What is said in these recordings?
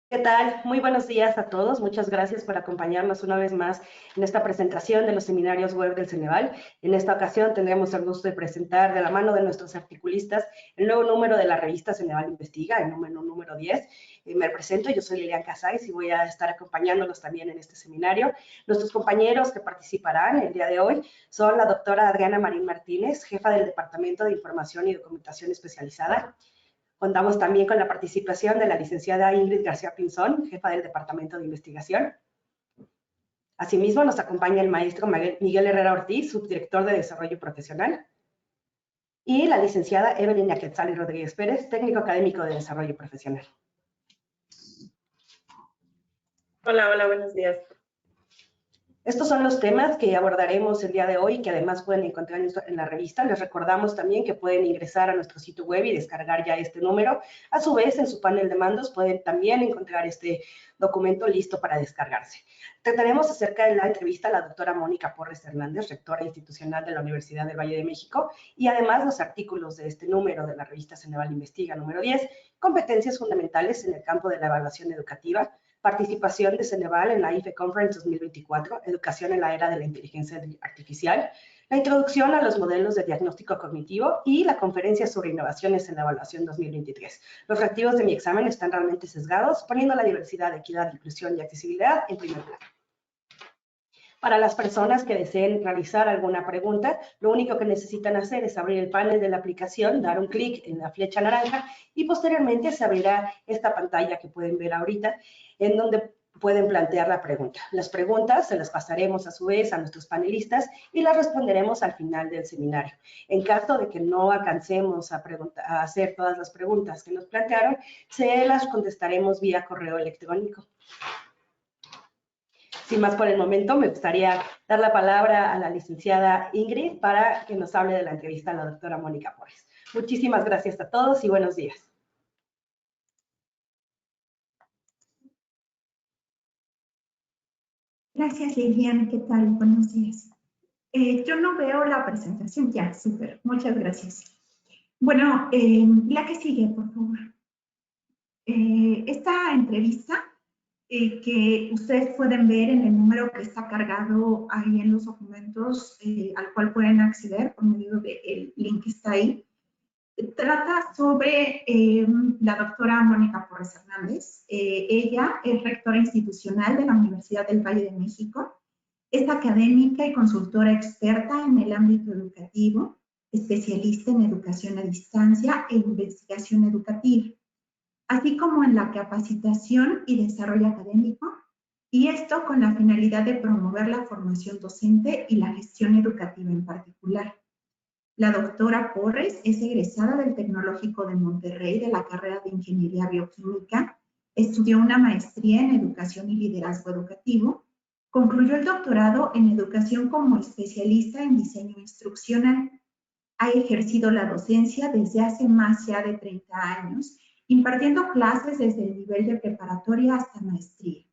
¿Qué tal? Muy buenos días a todos. Muchas gracias por acompañarnos una vez más en esta presentación de los seminarios web del Ceneval. En esta ocasión tendremos el gusto de presentar de la mano de nuestros articulistas el nuevo número de la revista Ceneval Investiga, el número 10. Me presento, yo soy Lilian Casais y voy a estar acompañándolos también en este seminario. Nuestros compañeros que participarán el día de hoy son la doctora Adriana Marín Martínez, jefa del Departamento de Información y Documentación Especializada. Contamos también con la participación de la licenciada Ingrid García Pinzón, jefa del Departamento de Investigación. Asimismo, nos acompaña el maestro Miguel Herrera Ortiz, subdirector de Desarrollo Profesional, y la licenciada Evelyn Quetzal Rodríguez Pérez, técnico académico de Desarrollo Profesional. Hola, buenos días. Estos son los temas que abordaremos el día de hoy, que además pueden encontrar en la revista. Les recordamos también que pueden ingresar a nuestro sitio web y descargar ya este número. A su vez, en su panel de mandos pueden también encontrar este documento listo para descargarse. Trataremos acerca de la entrevista a la doctora Mónica Porres Hernández, rectora institucional de la Universidad del Valle de México, y además los artículos de este número de la revista Ceneval Investiga número 10, competencias fundamentales en el campo de la evaluación educativa, participación de Ceneval en la IFE Conference 2024, Educación en la Era de la Inteligencia Artificial, la introducción a los modelos de diagnóstico cognitivo y la conferencia sobre innovaciones en la evaluación 2023. Los reactivos de mi examen están realmente sesgados, poniendo la diversidad, equidad, inclusión y accesibilidad en primer plano. Para las personas que deseen realizar alguna pregunta, lo único que necesitan hacer es abrir el panel de la aplicación, dar un clic en la flecha naranja y posteriormente se abrirá esta pantalla que pueden ver ahorita, en donde pueden plantear la pregunta. Las preguntas se las pasaremos a su vez a nuestros panelistas y las responderemos al final del seminario. En caso de que no alcancemos a hacer todas las preguntas que nos plantearon, se las contestaremos vía correo electrónico. Sin más por el momento, me gustaría dar la palabra a la licenciada Ingrid para que nos hable de la entrevista a la doctora Mónica Porres. Muchísimas gracias a todos y buenos días. Gracias, Lilian. ¿Qué tal? Buenos días. Yo no veo la presentación ya. Súper. Muchas gracias. Bueno, la que sigue, por favor. Esta entrevista que ustedes pueden ver en el número que está cargado ahí en los documentos al cual pueden acceder por medio del link que está ahí, trata sobre la doctora Mónica Porres Hernández. Ella es rectora institucional de la Universidad del Valle de México. Es académica y consultora experta en el ámbito educativo, especialista en educación a distancia e investigación educativa, así como en la capacitación y desarrollo académico, y esto con la finalidad de promover la formación docente y la gestión educativa en particular. La doctora Porres es egresada del Tecnológico de Monterrey de la carrera de Ingeniería Bioquímica, estudió una maestría en Educación y Liderazgo Educativo, concluyó el doctorado en Educación como especialista en Diseño Instruccional. Ha ejercido la docencia desde hace más ya de 30 años, impartiendo clases desde el nivel de preparatoria hasta maestría.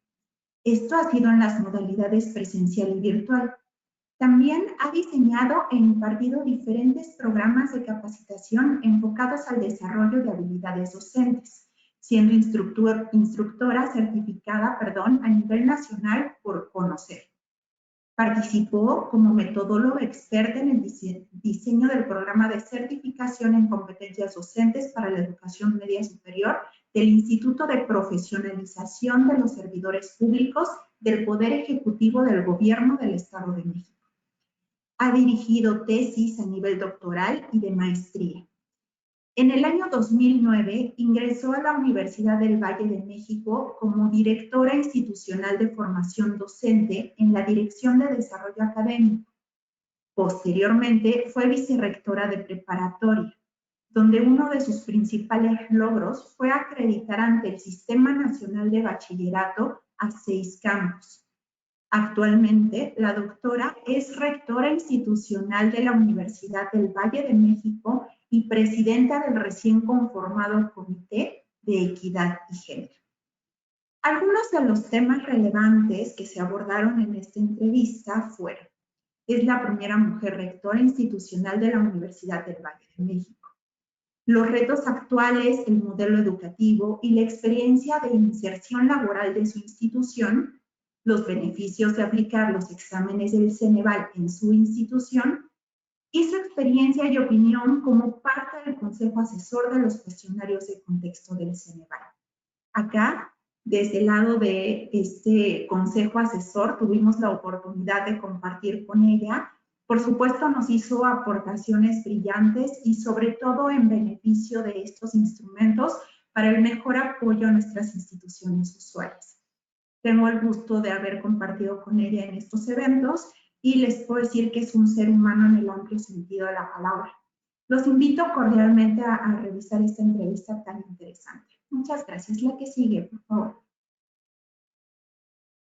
Esto ha sido en las modalidades presencial y virtual. También ha diseñado e impartido diferentes programas de capacitación enfocados al desarrollo de habilidades docentes, siendo instructora certificada a nivel nacional por CONOCER. Participó como metodóloga experta en el diseño del programa de certificación en competencias docentes para la educación media superior del Instituto de Profesionalización de los Servidores Públicos del Poder Ejecutivo del Gobierno del Estado de México. Ha dirigido tesis a nivel doctoral y de maestría. En el año 2009 ingresó a la Universidad del Valle de México como directora institucional de formación docente en la Dirección de Desarrollo Académico. Posteriormente fue vicerrectora de preparatoria, donde uno de sus principales logros fue acreditar ante el Sistema Nacional de Bachillerato a 6 campus. Actualmente, la doctora es rectora institucional de la Universidad del Valle de México y presidenta del recién conformado Comité de Equidad y Género. Algunos de los temas relevantes que se abordaron en esta entrevista fueron: es la primera mujer rectora institucional de la Universidad del Valle de México. los retos actuales, el modelo educativo y la experiencia de inserción laboral de su institución, los beneficios de aplicar los exámenes del Ceneval en su institución y su experiencia y opinión como parte del Consejo Asesor de los cuestionarios de contexto del Ceneval. Acá, desde el lado de este Consejo Asesor, tuvimos la oportunidad de compartir con ella. Por supuesto, nos hizo aportaciones brillantes y sobre todo en beneficio de estos instrumentos para el mejor apoyo a nuestras instituciones usuarias. Tengo el gusto de haber compartido con ella en estos eventos y les puedo decir que es un ser humano en el amplio sentido de la palabra. Los invito cordialmente a revisar esta entrevista tan interesante. Muchas gracias. La que sigue, por favor.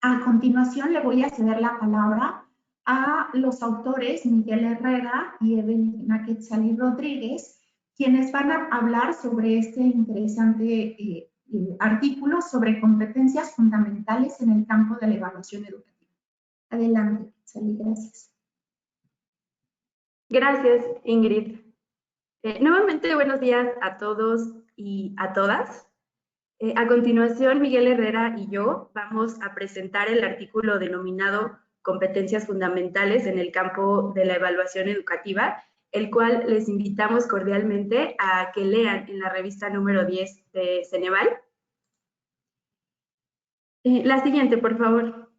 A continuación, le voy a ceder la palabra a los autores Miguel Herrera y Evelina Quetzalí Rodríguez, quienes van a hablar sobre este interesante artículo sobre competencias fundamentales en el campo de la evaluación educativa. Adelante, Quetzalí, gracias. Gracias, Ingrid. Nuevamente, buenos días a todos y a todas. A continuación, Miguel Herrera y yo vamos a presentar el artículo denominado Competencias Fundamentales en el campo de la evaluación educativa, el cual les invitamos cordialmente a que lean en la revista número 10 de Ceneval. La siguiente, por favor.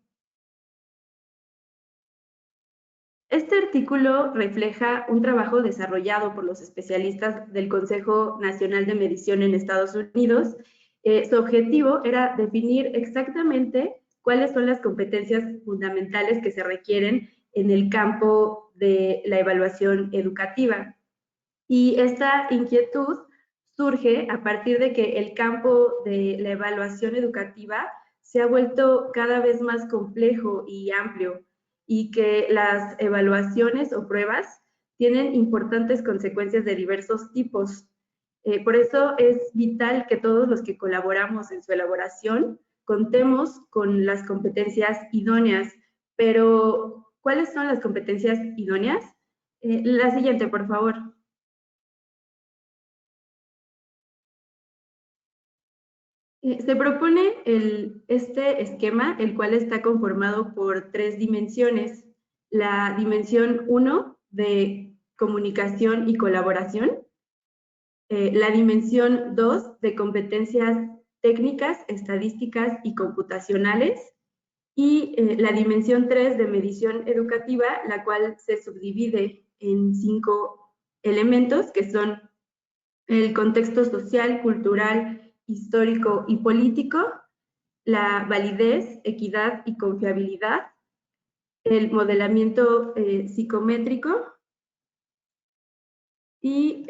Este artículo refleja un trabajo desarrollado por los especialistas del Consejo Nacional de Medición en Estados Unidos. Su objetivo era definir exactamente cuáles son las competencias fundamentales que se requieren en el campo de la evaluación educativa. Y esta inquietud surge a partir de que el campo de la evaluación educativa se ha vuelto cada vez más complejo y amplio, y que las evaluaciones o pruebas tienen importantes consecuencias de diversos tipos. Por eso es vital que todos los que colaboramos en su elaboración contemos con las competencias idóneas. Pero, ¿cuáles son las competencias idóneas? La siguiente, por favor. Se propone este esquema, el cual está conformado por 3 dimensiones. La dimensión 1 de comunicación y colaboración, la dimensión 2 de competencias técnicas, estadísticas y computacionales, y la dimensión 3 de medición educativa, la cual se subdivide en 5 elementos, que son el contexto social, cultural, histórico y político, la validez, equidad y confiabilidad, el modelamiento psicométrico y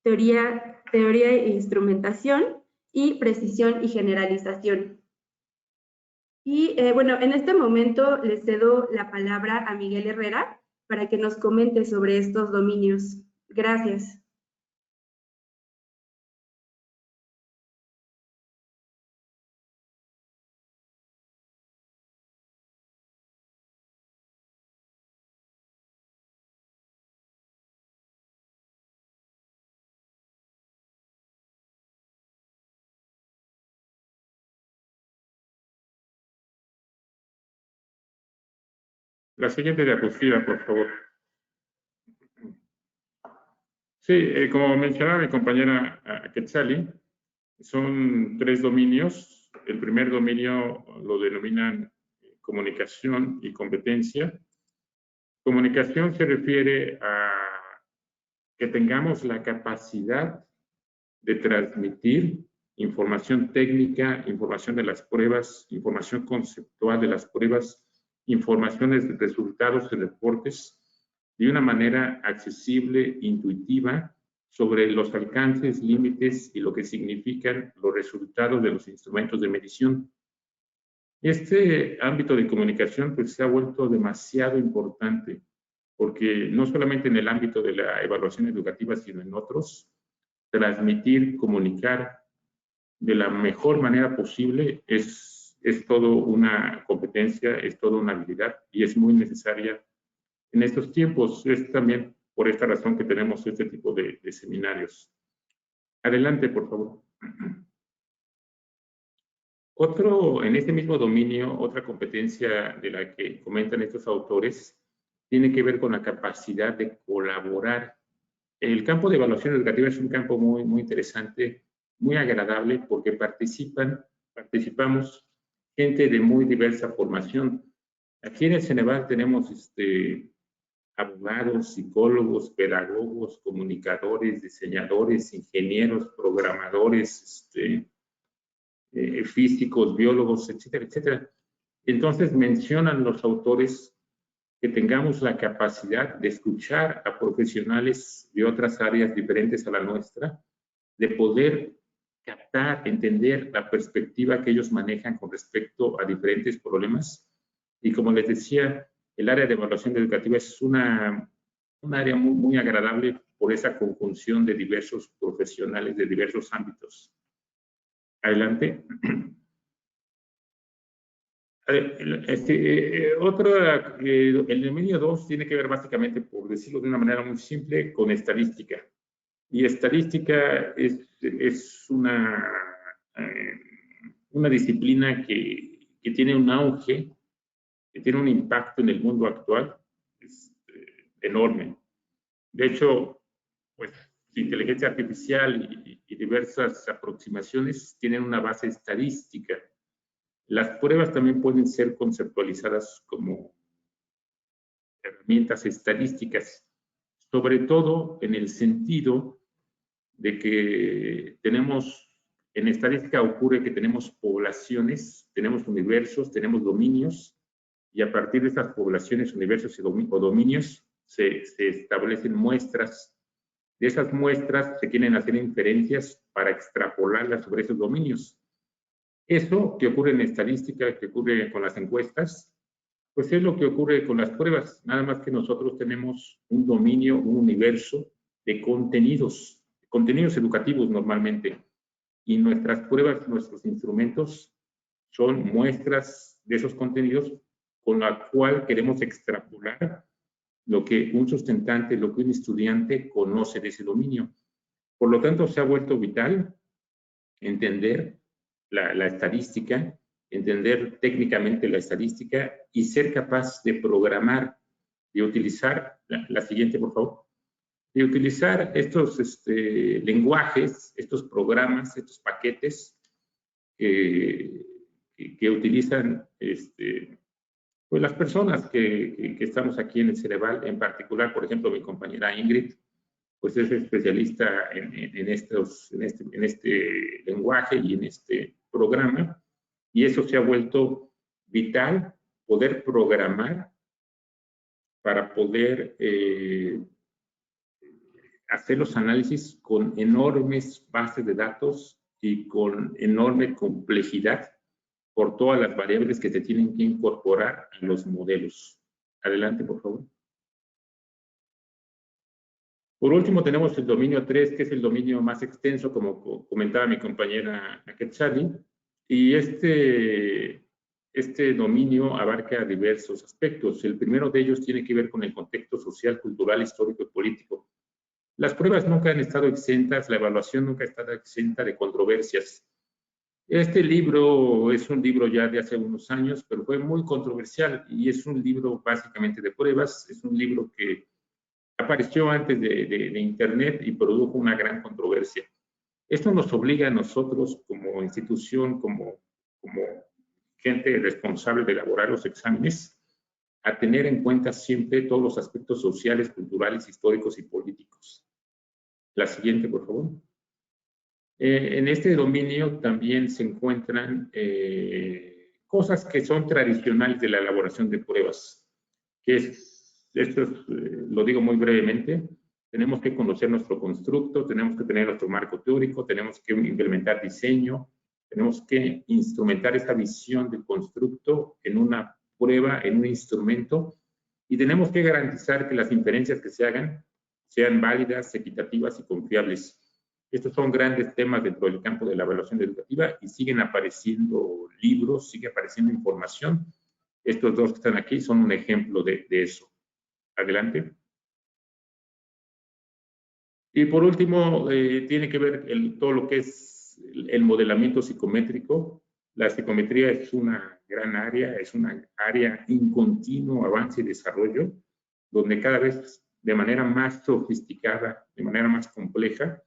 teoría e instrumentación y precisión y generalización. Y bueno, en este momento le cedo la palabra a Miguel Herrera para que nos comente sobre estos dominios. Gracias. La siguiente diapositiva, por favor. Sí, como mencionaba mi compañera Quetzalí, son 3 dominios. El primer dominio lo denominan comunicación y competencia. Comunicación se refiere a que tengamos la capacidad de transmitir información técnica, información de las pruebas, información conceptual de las pruebas, informaciones de resultados de reportes de una manera accesible, intuitiva, sobre los alcances, límites y lo que significan los resultados de los instrumentos de medición. Este ámbito de comunicación pues se ha vuelto demasiado importante porque no solamente en el ámbito de la evaluación educativa, sino en otros, transmitir, comunicar de la mejor manera posible es todo una competencia, es toda una habilidad y es muy necesaria en estos tiempos. Es también por esta razón que tenemos este tipo de seminarios. Adelante, por favor. En este mismo dominio, otra competencia de la que comentan estos autores tiene que ver con la capacidad de colaborar. El campo de evaluación educativa es un campo muy, muy interesante, muy agradable, porque participamos gente de muy diversa formación. Aquí en el Ceneval tenemos abogados, psicólogos, pedagogos, comunicadores, diseñadores, ingenieros, programadores, físicos, biólogos, etcétera, etcétera. Entonces mencionan los autores que tengamos la capacidad de escuchar a profesionales de otras áreas diferentes a la nuestra, de poder captar, entender la perspectiva que ellos manejan con respecto a diferentes problemas. Y como les decía, el área de evaluación educativa es un área muy, muy agradable por esa conjunción de diversos profesionales de diversos ámbitos. Adelante. El dominio 2 tiene que ver básicamente, por decirlo de una manera muy simple, con estadística. Y estadística es una disciplina que tiene un auge, que tiene un impacto en el mundo actual enorme. De hecho, pues, inteligencia artificial y diversas aproximaciones tienen una base estadística. Las pruebas también pueden ser conceptualizadas como herramientas estadísticas, sobre todo en el sentido de que en estadística ocurre que tenemos poblaciones, tenemos universos, tenemos dominios, y a partir de esas poblaciones, universos o dominios se establecen muestras. De esas muestras se quieren hacer inferencias para extrapolarlas sobre esos dominios. Eso que ocurre en estadística, que ocurre con las encuestas, pues es lo que ocurre con las pruebas, nada más que nosotros tenemos un dominio, un universo de contenidos educativos normalmente, y nuestras pruebas, nuestros instrumentos son muestras de esos contenidos con la cual queremos extrapolar lo que un sustentante, lo que un estudiante conoce de ese dominio. Por lo tanto, se ha vuelto vital entender la estadística, entender técnicamente la estadística y ser capaz de programar, de utilizar, la siguiente por favor, de utilizar estos lenguajes, estos programas, estos paquetes que utilizan pues las personas que estamos aquí en el Ceneval, en particular, por ejemplo, mi compañera Ingrid, pues es especialista en este lenguaje y en este programa, y eso se ha vuelto vital, poder programar para poder hacer los análisis con enormes bases de datos y con enorme complejidad por todas las variables que se tienen que incorporar a los modelos. Adelante, por favor. Por último, tenemos el dominio 3, que es el dominio más extenso, como comentaba mi compañera Quetzali, y este dominio abarca diversos aspectos. El primero de ellos tiene que ver con el contexto social, cultural, histórico y político. Las pruebas nunca han estado exentas, la evaluación nunca ha estado exenta de controversias. Este libro es un libro ya de hace unos años, pero fue muy controversial y es un libro básicamente de pruebas, es un libro que apareció antes de Internet y produjo una gran controversia. Esto nos obliga a nosotros como institución, como gente responsable de elaborar los exámenes, a tener en cuenta siempre todos los aspectos sociales, culturales, históricos y políticos. La siguiente, por favor. En este dominio también se encuentran cosas que son tradicionales de la elaboración de pruebas, lo digo muy brevemente. Tenemos que conocer nuestro constructo, tenemos que tener nuestro marco teórico, tenemos que implementar diseño, tenemos que instrumentar esa visión del constructo en una prueba, en un instrumento, y tenemos que garantizar que las inferencias que se hagan sean válidas, equitativas y confiables. Estos son grandes temas dentro del campo de la evaluación educativa y siguen apareciendo libros, sigue apareciendo información. Estos dos que están aquí son un ejemplo de eso. Adelante. Y por último, tiene que ver todo lo que es el modelamiento psicométrico. La psicometría es una gran área, es una área en continuo avance y desarrollo, donde cada vez de manera más sofisticada, de manera más compleja,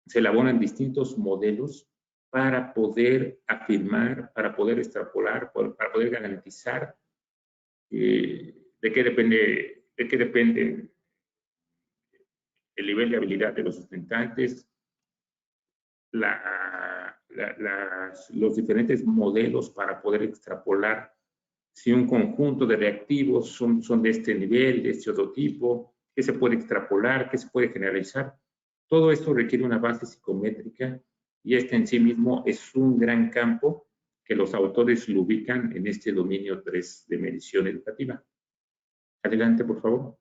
se elaboran distintos modelos para poder afirmar, para poder extrapolar, para poder garantizar de qué depende el nivel de habilidad de los sustentantes, los diferentes modelos para poder extrapolar si un conjunto de reactivos son de este nivel, de este otro tipo, qué se puede extrapolar, qué se puede generalizar. Todo esto requiere una base psicométrica y este en sí mismo es un gran campo que los autores lo ubican en este dominio 3 de medición educativa. Adelante, por favor.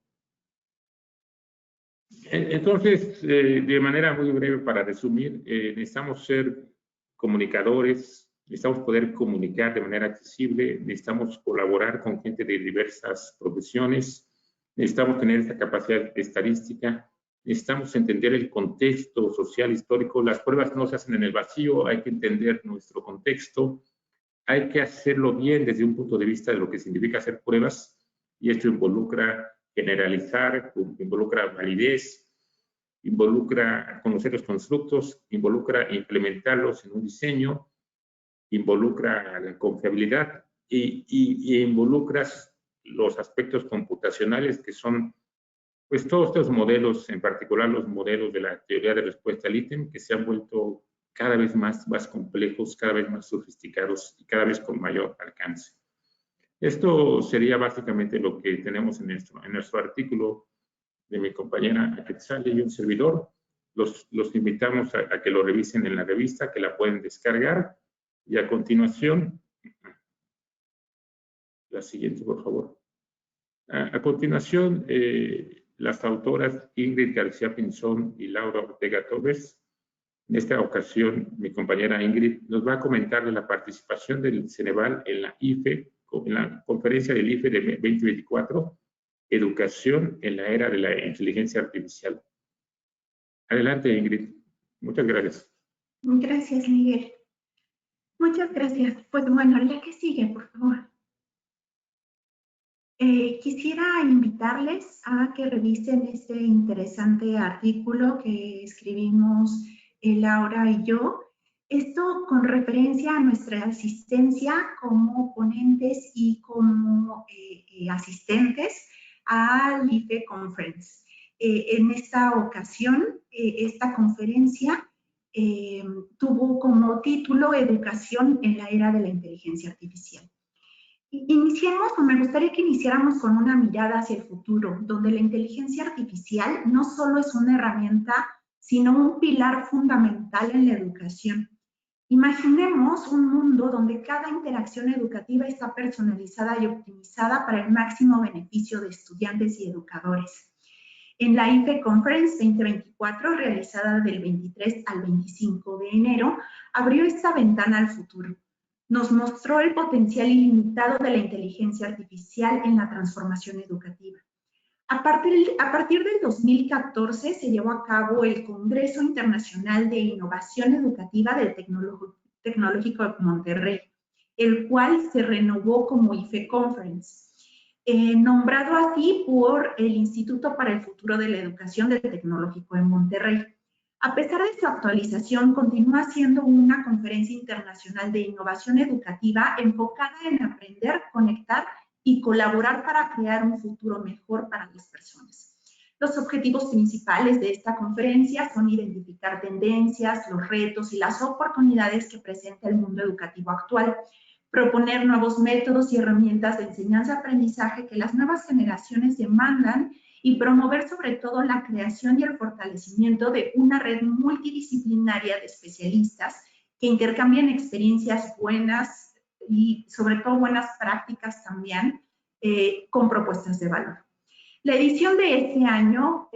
Entonces, de manera muy breve, para resumir, necesitamos ser comunicadores, necesitamos poder comunicar de manera accesible, necesitamos colaborar con gente de diversas profesiones, necesitamos tener esta capacidad estadística, necesitamos entender el contexto social, histórico. Las pruebas no se hacen en el vacío, hay que entender nuestro contexto, hay que hacerlo bien desde un punto de vista de lo que significa hacer pruebas, y esto involucra generalizar, involucra validez, involucra conocer los constructos, involucra implementarlos en un diseño, involucra la confiabilidad y involucra los aspectos computacionales que son, pues, todos estos modelos, en particular los modelos de la teoría de respuesta al ítem, que se han vuelto cada vez más complejos, cada vez más sofisticados y cada vez con mayor alcance. Esto sería básicamente lo que tenemos en nuestro artículo de mi compañera Quetzali y un servidor. Los invitamos a que lo revisen en la revista, que la pueden descargar. Y a continuación, la siguiente, por favor. A continuación, las autoras Ingrid García Pinzón y Laura Ortega Torres. En esta ocasión, mi compañera Ingrid nos va a comentar de la participación del Ceneval en la IFE, en la conferencia del IFE de 2024, Educación en la era de la inteligencia artificial. Adelante, Ingrid. Muchas gracias. Gracias, Miguel. Muchas gracias. Pues bueno, la que sigue, por favor. Quisiera invitarles a que revisen este interesante artículo que escribimos Laura y yo. Esto con referencia a nuestra asistencia como ponentes y como asistentes al IFE Conference. En esta ocasión, esta conferencia tuvo como título Educación en la era de la inteligencia artificial. Iniciemos, o me gustaría que iniciáramos con una mirada hacia el futuro, donde la inteligencia artificial no solo es una herramienta, sino un pilar fundamental en la educación. Imaginemos un mundo donde cada interacción educativa está personalizada y optimizada para el máximo beneficio de estudiantes y educadores. En la IFE Conference 2024, realizada del 23 al 25 de enero, abrió esta ventana al futuro. Nos mostró el potencial ilimitado de la inteligencia artificial en la transformación educativa. A partir del 2014 se llevó a cabo el Congreso Internacional de Innovación Educativa del Tecnológico de Monterrey, el cual se renovó como IFE Conference, nombrado así por el Instituto para el Futuro de la Educación del Tecnológico de Monterrey. A pesar de su actualización, continúa siendo una conferencia internacional de innovación educativa enfocada en aprender, conectar y colaborar para crear un futuro mejor para las personas. Los objetivos principales de esta conferencia son identificar tendencias, los retos y las oportunidades que presenta el mundo educativo actual, proponer nuevos métodos y herramientas de enseñanza-aprendizaje que las nuevas generaciones demandan y promover sobre todo la creación y el fortalecimiento de una red multidisciplinaria de especialistas que intercambien experiencias buenas y sobre todo buenas prácticas también con propuestas de valor. La edición de este año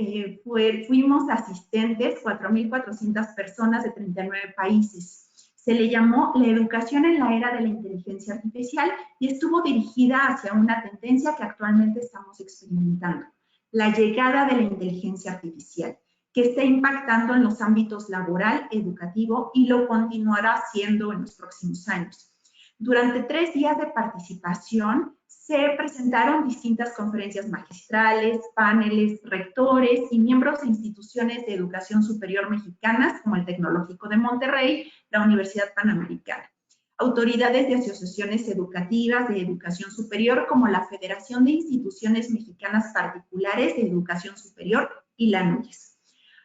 fuimos asistentes, 4.400 personas de 39 países. Se le llamó La educación en la era de la inteligencia artificial y estuvo dirigida hacia una tendencia que actualmente estamos experimentando, la llegada de la inteligencia artificial. que está impactando en los ámbitos laboral, educativo y lo continuará haciendo en los próximos años. Durante 3 días de participación se presentaron distintas conferencias magistrales, paneles, rectores y miembros de instituciones de educación superior mexicanas como el Tecnológico de Monterrey, la Universidad Panamericana, autoridades de asociaciones educativas de educación superior como la Federación de Instituciones Mexicanas Particulares de Educación Superior y la NUYES.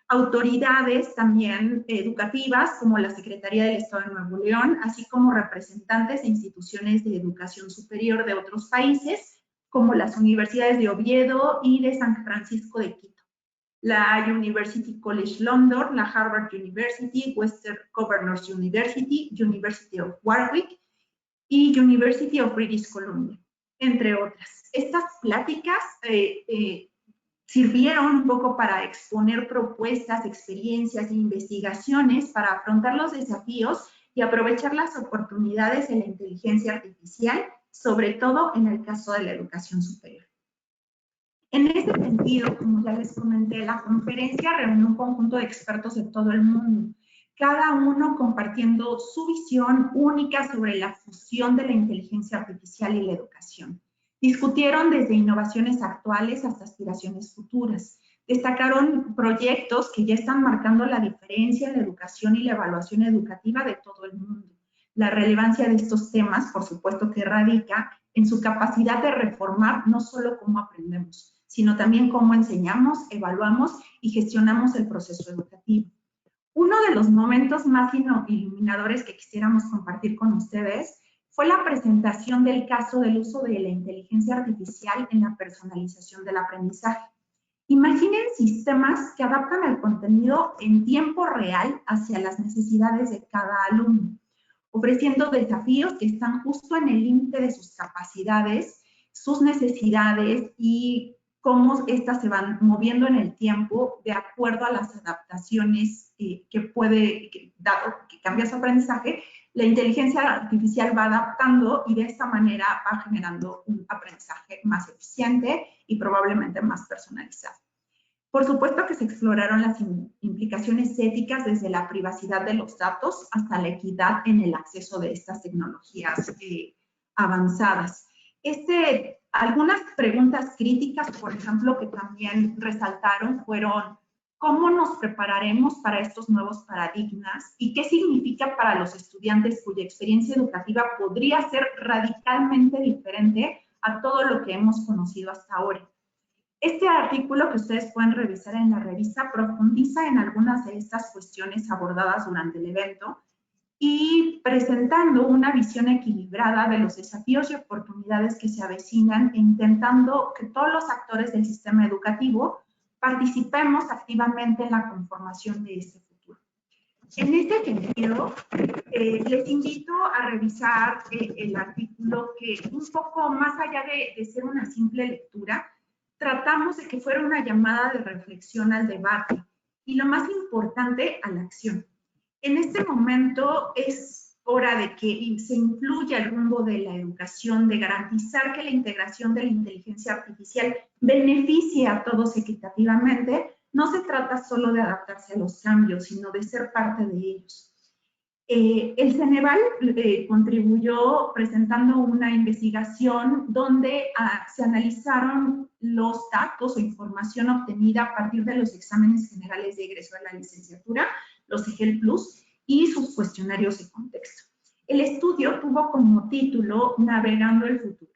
Autoridades también educativas como la Secretaría del Estado de Nuevo León, así como representantes de instituciones de educación superior de otros países, como las universidades de Oviedo y de San Francisco de Quito, la University College London, la Harvard University, Western Governors University, University of Warwick y University of British Columbia, entre otras. Estas pláticas sirvieron un poco para exponer propuestas, experiencias e investigaciones para afrontar los desafíos y aprovechar las oportunidades de la inteligencia artificial, sobre todo en el caso de la educación superior. En ese sentido, como ya les comenté, la conferencia reunió un conjunto de expertos de todo el mundo, cada uno compartiendo su visión única sobre la fusión de la inteligencia artificial y la educación. Discutieron desde innovaciones actuales hasta aspiraciones futuras. Destacaron proyectos que ya están marcando la diferencia en la educación y la evaluación educativa de todo el mundo. La relevancia de estos temas, por supuesto, que radica en su capacidad de reformar no solo cómo aprendemos, sino también cómo enseñamos, evaluamos y gestionamos el proceso educativo. Uno de los momentos más iluminadores que quisiéramos compartir con ustedes fue la presentación del caso del uso de la inteligencia artificial en la personalización del aprendizaje. Imaginen sistemas que adaptan el contenido en tiempo real hacia las necesidades de cada alumno, ofreciendo desafíos que están justo en el límite de sus capacidades, sus necesidades y cómo éstas se van moviendo en el tiempo de acuerdo a las adaptaciones dado que cambia su aprendizaje, la inteligencia artificial va adaptando y de esta manera va generando un aprendizaje más eficiente y probablemente más personalizado. Por supuesto que se exploraron las implicaciones éticas desde la privacidad de los datos hasta la equidad en el acceso de estas tecnologías avanzadas. Algunas preguntas críticas, por ejemplo, que también resaltaron fueron ¿cómo nos prepararemos para estos nuevos paradigmas y qué significa para los estudiantes cuya experiencia educativa podría ser radicalmente diferente a todo lo que hemos conocido hasta ahora? Este artículo que ustedes pueden revisar en la revista profundiza en algunas de estas cuestiones abordadas durante el evento y presentando una visión equilibrada de los desafíos y oportunidades que se avecinan e intentando que todos los actores del sistema educativo participemos activamente en la conformación de este futuro. En este sentido, les invito a revisar el artículo que un poco más allá de ser una simple lectura, tratamos de que fuera una llamada de reflexión al debate y lo más importante, a la acción. En este momento es hora de que se influya el rumbo de la educación, de garantizar que la integración de la inteligencia artificial beneficie a todos equitativamente. No se trata solo de adaptarse a los cambios, sino de ser parte de ellos. El Ceneval contribuyó presentando una investigación donde se analizaron los datos o información obtenida a partir de los exámenes generales de egreso de la licenciatura, los EGEL Plus, y sus cuestionarios de contexto. El estudio tuvo como título Navegando el futuro,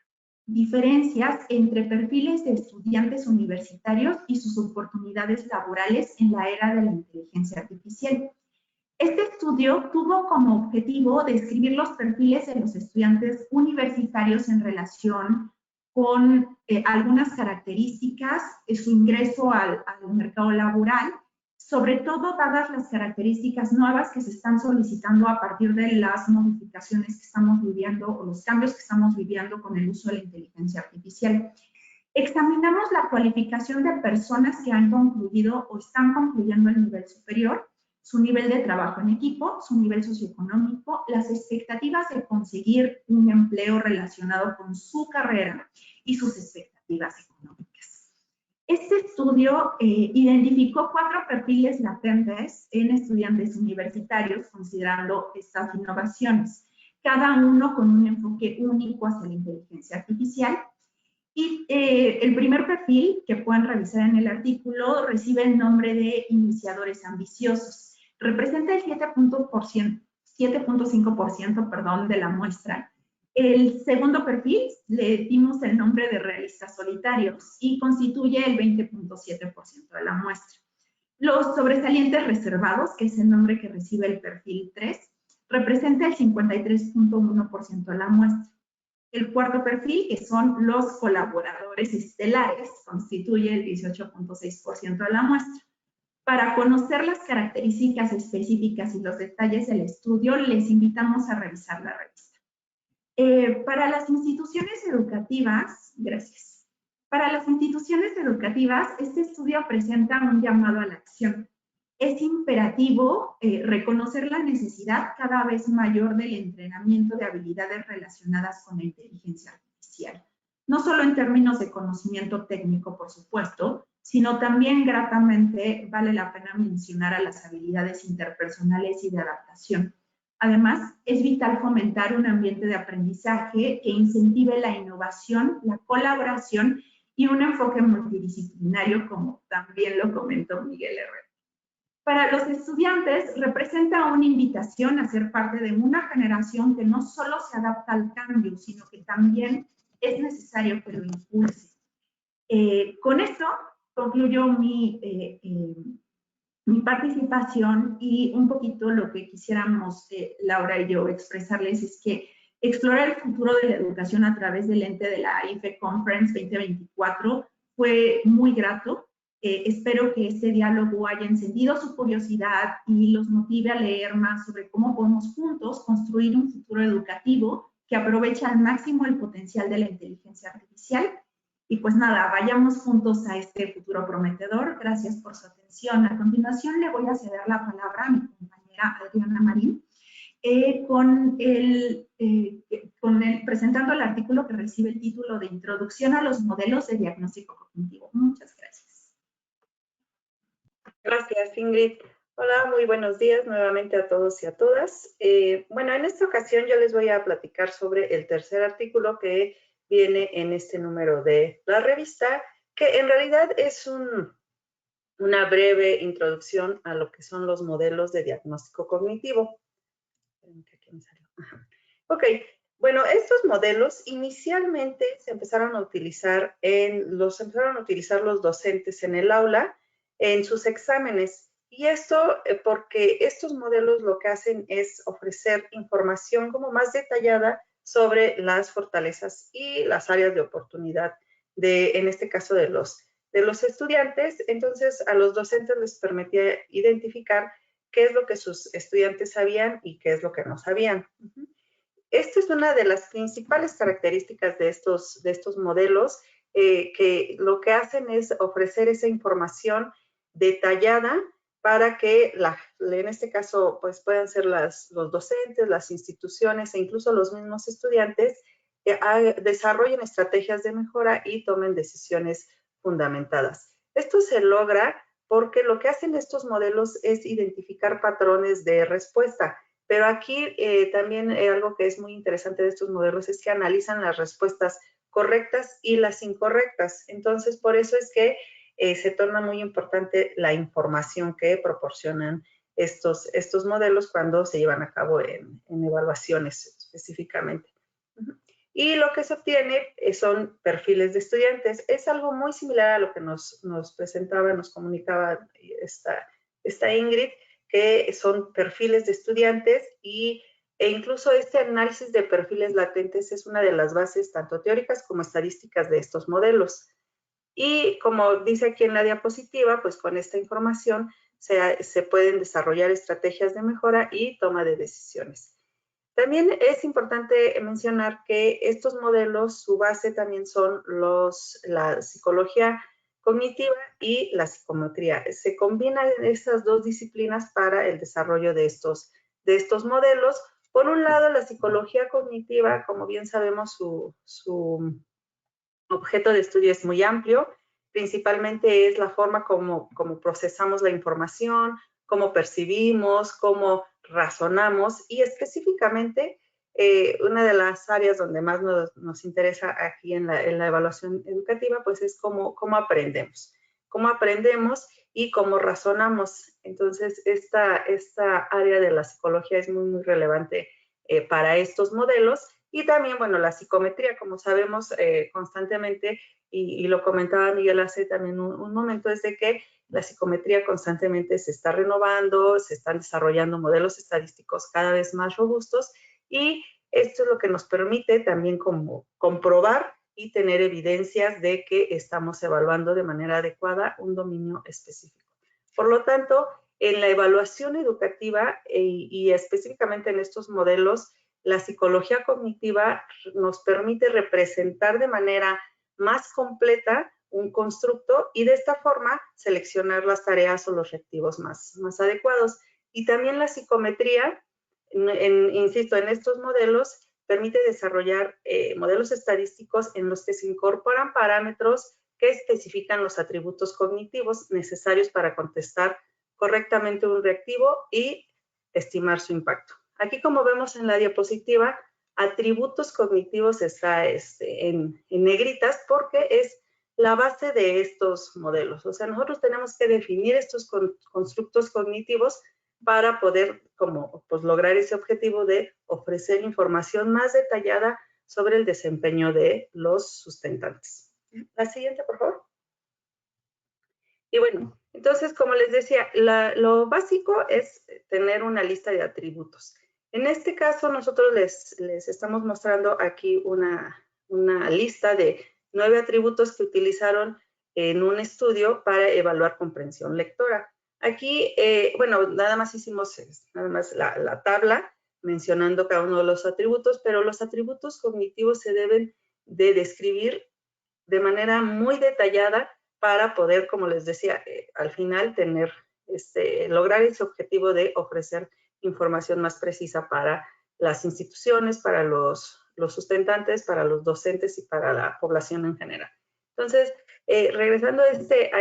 diferencias entre perfiles de estudiantes universitarios y sus oportunidades laborales en la era de la inteligencia artificial. Este estudio tuvo como objetivo describir los perfiles de los estudiantes universitarios en relación con algunas características de su ingreso al mercado laboral, sobre todo dadas las características nuevas que se están solicitando a partir de las modificaciones que estamos viviendo o los cambios que estamos viviendo con el uso de la inteligencia artificial. Examinamos la cualificación de personas que han concluido o están concluyendo el nivel superior, su nivel de trabajo en equipo, su nivel socioeconómico, las expectativas de conseguir un empleo relacionado con su carrera y sus expectativas económicas. Este estudio identificó 4 perfiles latentes en estudiantes universitarios, considerando estas innovaciones, cada uno con un enfoque único hacia la inteligencia artificial. Y el primer perfil, que pueden revisar en el artículo, recibe el nombre de iniciadores ambiciosos. Representa el 7.5% de la muestra. El segundo perfil le dimos el nombre de realistas solitarios y constituye el 20.7% de la muestra. Los sobresalientes reservados, que es el nombre que recibe el perfil 3, representa el 53.1% de la muestra. El cuarto perfil, que son los colaboradores estelares, constituye el 18.6% de la muestra. Para conocer las características específicas y los detalles del estudio, les invitamos a revisar la revista. Para las instituciones educativas, gracias. Para las instituciones educativas, este estudio presenta un llamado a la acción. Es imperativo reconocer la necesidad cada vez mayor del entrenamiento de habilidades relacionadas con la inteligencia artificial. No solo en términos de conocimiento técnico, por supuesto, sino también gratamente vale la pena mencionar a las habilidades interpersonales y de adaptación. Además, es vital fomentar un ambiente de aprendizaje que incentive la innovación, la colaboración y un enfoque multidisciplinario, como también lo comentó Miguel Herrera. Para los estudiantes, representa una invitación a ser parte de una generación que no solo se adapta al cambio, sino que también es necesario que lo impulse. Con esto concluyo mi participación y un poquito lo que quisiéramos, Laura y yo, expresarles es que explorar el futuro de la educación a través del ente de la IFE Conference 2024 fue muy grato. Espero que este diálogo haya encendido su curiosidad y los motive a leer más sobre cómo podemos juntos construir un futuro educativo que aproveche al máximo el potencial de la inteligencia artificial. Y pues nada, vayamos juntos a este futuro prometedor. Gracias por su atención. A continuación le voy a ceder la palabra a mi compañera Adriana Marín presentando el artículo que recibe el título de Introducción a los modelos de diagnóstico cognitivo. Muchas gracias. Gracias, Ingrid. Hola, muy buenos días nuevamente a todos y a todas. Bueno, en esta ocasión yo les voy a platicar sobre el tercer artículo que viene en este número de la revista, que en realidad es una breve introducción a lo que son los modelos de diagnóstico cognitivo. Ok, bueno, estos modelos inicialmente se empezaron a utilizar los docentes en el aula en sus exámenes. Y esto porque estos modelos lo que hacen es ofrecer información como más detallada sobre las fortalezas y las áreas de oportunidad en este caso de los estudiantes. Entonces, a los docentes les permitía identificar qué es lo que sus estudiantes sabían y qué es lo que no sabían. Esta es una de las principales características de estos modelos, que lo que hacen es ofrecer esa información detallada para que, en este caso, pues puedan ser los docentes, las instituciones e incluso los mismos estudiantes desarrollen estrategias de mejora y tomen decisiones fundamentadas. Esto se logra porque lo que hacen estos modelos es identificar patrones de respuesta. Pero aquí también algo que es muy interesante de estos modelos es que analizan las respuestas correctas y las incorrectas. Entonces, por eso es que se torna muy importante la información que proporcionan estos modelos cuando se llevan a cabo en evaluaciones específicamente. Y lo que se obtiene son perfiles de estudiantes. Es algo muy similar a lo que nos presentaba, nos comunicaba esta Ingrid, que son perfiles de estudiantes e incluso este análisis de perfiles latentes es una de las bases tanto teóricas como estadísticas de estos modelos. Y como dice aquí en la diapositiva, pues con esta información se pueden desarrollar estrategias de mejora y toma de decisiones. También es importante mencionar que estos modelos, su base también son la psicología cognitiva y la psicometría. Se combinan estas dos disciplinas para el desarrollo de estos modelos. Por un lado, la psicología cognitiva, como bien sabemos, su objeto de estudio es muy amplio. principalmente es la forma como procesamos la información, cómo percibimos, cómo razonamos y específicamente una de las áreas donde más nos interesa aquí en la evaluación educativa pues es cómo aprendemos. Cómo aprendemos y cómo razonamos. Entonces, esta área de la psicología es muy, muy relevante para estos modelos. Y también, bueno, la psicometría, como sabemos constantemente, y lo comentaba Miguel hace también un momento, es de que la psicometría constantemente se está renovando, se están desarrollando modelos estadísticos cada vez más robustos y esto es lo que nos permite también como comprobar y tener evidencias de que estamos evaluando de manera adecuada un dominio específico. Por lo tanto, en la evaluación educativa y específicamente en estos modelos, la psicología cognitiva nos permite representar de manera más completa un constructo y de esta forma seleccionar las tareas o los reactivos más adecuados. Y también la psicometría, insisto, en estos modelos permite desarrollar modelos estadísticos en los que se incorporan parámetros que especifican los atributos cognitivos necesarios para contestar correctamente un reactivo y estimar su impacto. Aquí, como vemos en la diapositiva, atributos cognitivos está en negritas porque es la base de estos modelos. O sea, nosotros tenemos que definir estos constructos cognitivos para poder pues, lograr ese objetivo de ofrecer información más detallada sobre el desempeño de los sustentantes. La siguiente, por favor. Y bueno, entonces, como les decía, lo básico es tener una lista de atributos. En este caso, nosotros les estamos mostrando aquí una lista de 9 atributos que utilizaron en un estudio para evaluar comprensión lectora. Aquí, bueno, nada más hicimos la tabla mencionando cada uno de los atributos, pero los atributos cognitivos se deben de describir de manera muy detallada para poder, como les decía, al final lograr ese objetivo de ofrecer información más precisa para las instituciones, para los sustentantes, para los docentes y para la población en general. Entonces, regresando a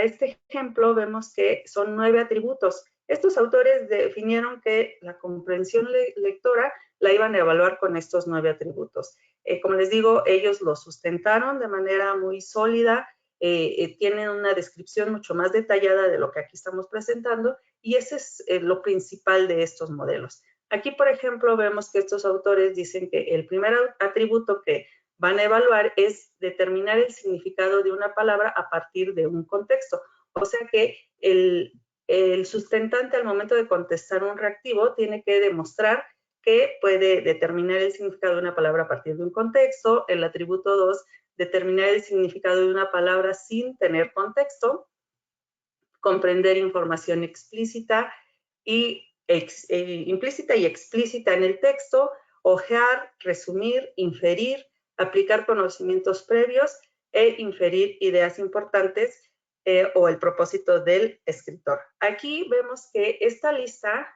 este ejemplo, vemos que son 9 atributos. Estos autores definieron que la comprensión lectora la iban a evaluar con estos 9 atributos. Como les digo, ellos lo sustentaron de manera muy sólida, tienen una descripción mucho más detallada de lo que aquí estamos presentando y ese es lo principal de estos modelos. Aquí, por ejemplo, vemos que estos autores dicen que el primer atributo que van a evaluar es determinar el significado de una palabra a partir de un contexto. O sea que el sustentante al momento de contestar un reactivo tiene que demostrar que puede determinar el significado de una palabra a partir de un contexto. El atributo 2, determinar el significado de una palabra sin tener contexto. Comprender información explícita y implícita y explícita en el texto. Ojear, resumir, inferir, aplicar conocimientos previos e inferir ideas importantes o el propósito del escritor. Aquí vemos que esta lista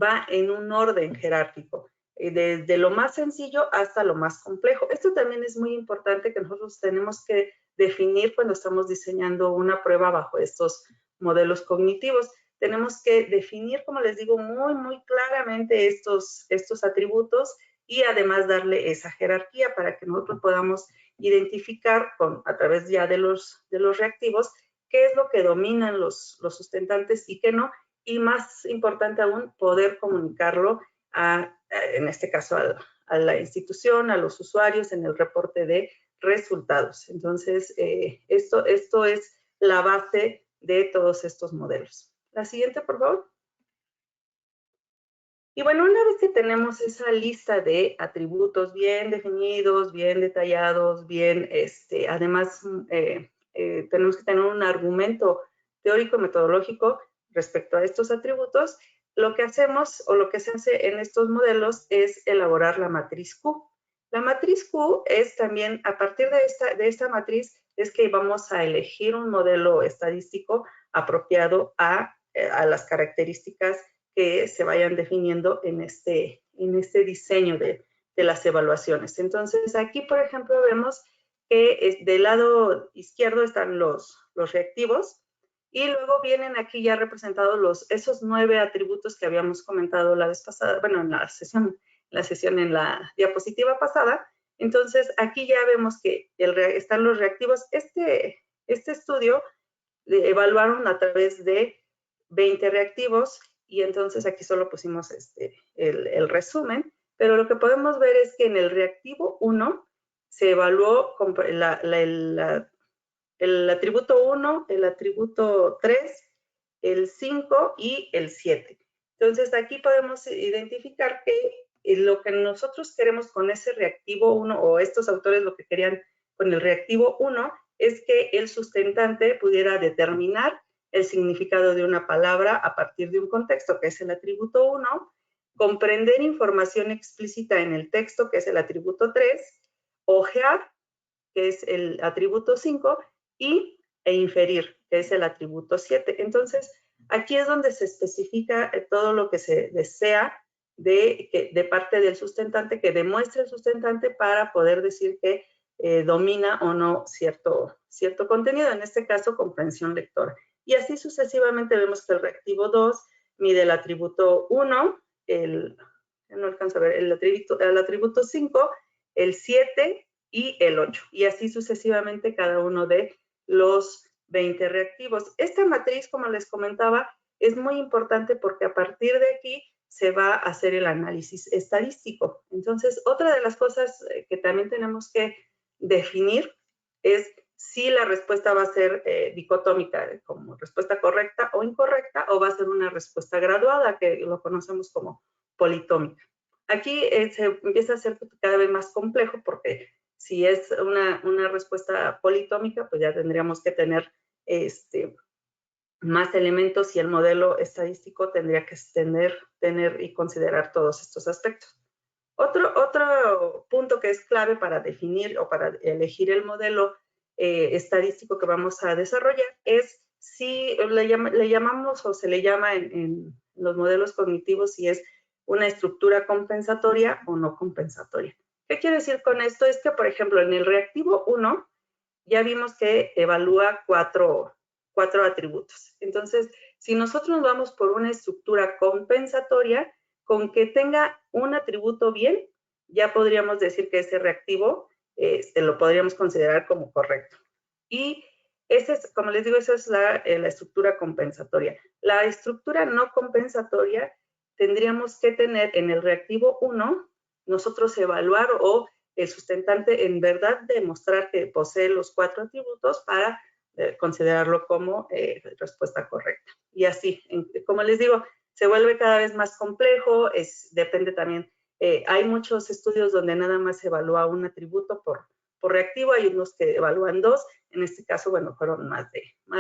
va en un orden jerárquico, desde lo más sencillo hasta lo más complejo. Esto también es muy importante que nosotros tenemos que definir cuando estamos diseñando una prueba bajo estos modelos cognitivos. Tenemos que definir, como les digo, muy, muy claramente estos atributos y además darle esa jerarquía para que nosotros podamos identificar a través ya de los reactivos qué es lo que dominan los sustentantes y qué no, y más importante aún, poder comunicarlo en este caso a la institución, a los usuarios en el reporte de resultados. Entonces, esto es la base de todos estos modelos. La siguiente, por favor. Y bueno, una vez que tenemos esa lista de atributos bien definidos, bien detallados, además tenemos que tener un argumento teórico-metodológico respecto a estos atributos, lo que hacemos o lo que se hace en estos modelos es elaborar la matriz Q. La matriz Q es también, a partir de esta matriz, es que vamos a elegir un modelo estadístico apropiado a las características que se vayan definiendo en este diseño de las evaluaciones. Entonces, aquí, por ejemplo, vemos que del lado izquierdo están los reactivos, y luego vienen aquí ya representados esos 9 atributos que habíamos comentado la vez pasada, bueno, en la sesión en la diapositiva pasada. Entonces, aquí ya vemos que están los reactivos. Este estudio evaluaron a través de 20 reactivos, y entonces aquí solo pusimos el resumen, pero lo que podemos ver es que en el reactivo 1 se evaluó el atributo 1, el atributo 3, el 5 y el 7. Entonces, aquí podemos identificar que lo que nosotros queremos con ese reactivo 1, o estos autores lo que querían con el reactivo 1, es que el sustentante pudiera determinar el significado de una palabra a partir de un contexto, que es el atributo 1, comprender información explícita en el texto, que es el atributo 3, ojear, que es el atributo 5, e inferir, que es el atributo 7. Entonces, aquí es donde se especifica todo lo que se desea de parte del sustentante, que demuestre el sustentante para poder decir que domina o no cierto contenido, en este caso, comprensión lectora. Y así sucesivamente vemos que el reactivo 2 mide el atributo 1, no alcanzo a ver, el atributo 5, el 7 y el 8. Y así sucesivamente cada uno de los 20 reactivos. Esta matriz, como les comentaba, es muy importante porque a partir de aquí se va a hacer el análisis estadístico. Entonces, otra de las cosas que también tenemos que definir es si la respuesta va a ser dicotómica, como respuesta correcta o incorrecta, o va a ser una respuesta graduada, que lo conocemos como politómica. Aquí se empieza a ser cada vez más complejo porque si es una respuesta politómica, pues ya tendríamos que tener más elementos, y el modelo estadístico tendría que tener y considerar todos estos aspectos. Otro punto que es clave para definir o para elegir el modelo estadístico que vamos a desarrollar es si le llamamos o se le llama en los modelos cognitivos si es una estructura compensatoria o no compensatoria. ¿Qué quiere decir con esto? Es que, por ejemplo, en el reactivo 1 ya vimos que evalúa cuatro atributos. Entonces, si nosotros nos vamos por una estructura compensatoria, con que tenga un atributo bien, ya podríamos decir que ese reactivo lo podríamos considerar como correcto. Y como les digo, esa es la estructura compensatoria. La estructura no compensatoria tendríamos que tener en el reactivo 1, nosotros evaluar o el sustentante en verdad demostrar que posee los 4 atributos para considerarlo como respuesta correcta. Y así, como les digo, se vuelve cada vez más complejo, depende también, hay muchos estudios donde nada más se evalúa un atributo por reactivo, hay unos que evalúan 2, en este caso, bueno, fueron más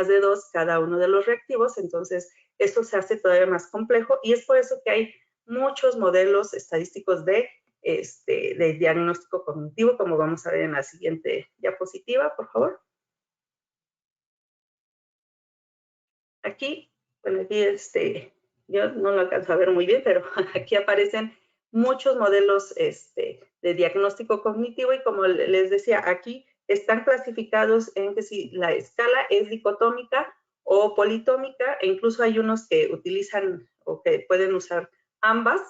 de 2 cada uno de los reactivos, entonces esto se hace todavía más complejo, y es por eso que hay muchos modelos estadísticos de diagnóstico cognitivo, como vamos a ver en la siguiente diapositiva, por favor. Aquí, bueno, aquí yo no lo alcanzo a ver muy bien, pero aquí aparecen muchos modelos de diagnóstico cognitivo, y como les decía, aquí están clasificados en que si la escala es dicotómica o politómica, e incluso hay unos que utilizan o que pueden usar ambas,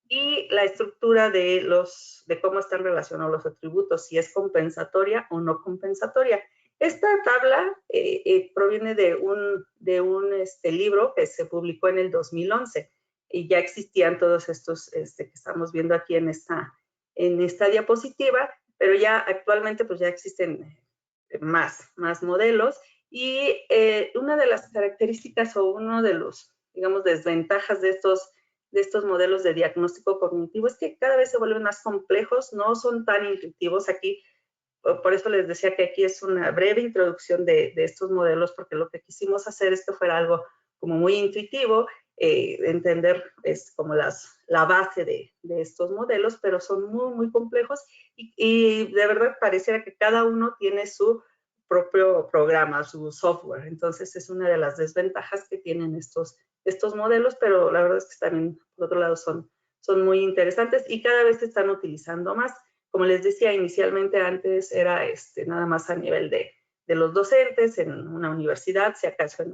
y la estructura de cómo están relacionados los atributos, si es compensatoria o no compensatoria. Esta tabla proviene de un libro que se publicó en el 2011, y ya existían todos estos que estamos viendo aquí en esta diapositiva, pero ya actualmente pues ya existen más modelos, y una de las características o uno de los, digamos, desventajas de estos modelos de diagnóstico cognitivo es que cada vez se vuelven más complejos, no son tan intuitivos. Aquí, por eso les decía que aquí es una breve introducción de estos modelos, porque lo que quisimos hacer es que fuera algo como muy intuitivo, entender como la base de estos modelos, pero son muy, muy complejos, y de verdad pareciera que cada uno tiene su propio programa, su software. Entonces es una de las desventajas que tienen estos modelos, pero la verdad es que también, por otro lado, son muy interesantes, y cada vez se están utilizando más. como les decía, inicialmente antes era nada más a nivel de los docentes en una universidad, si acaso en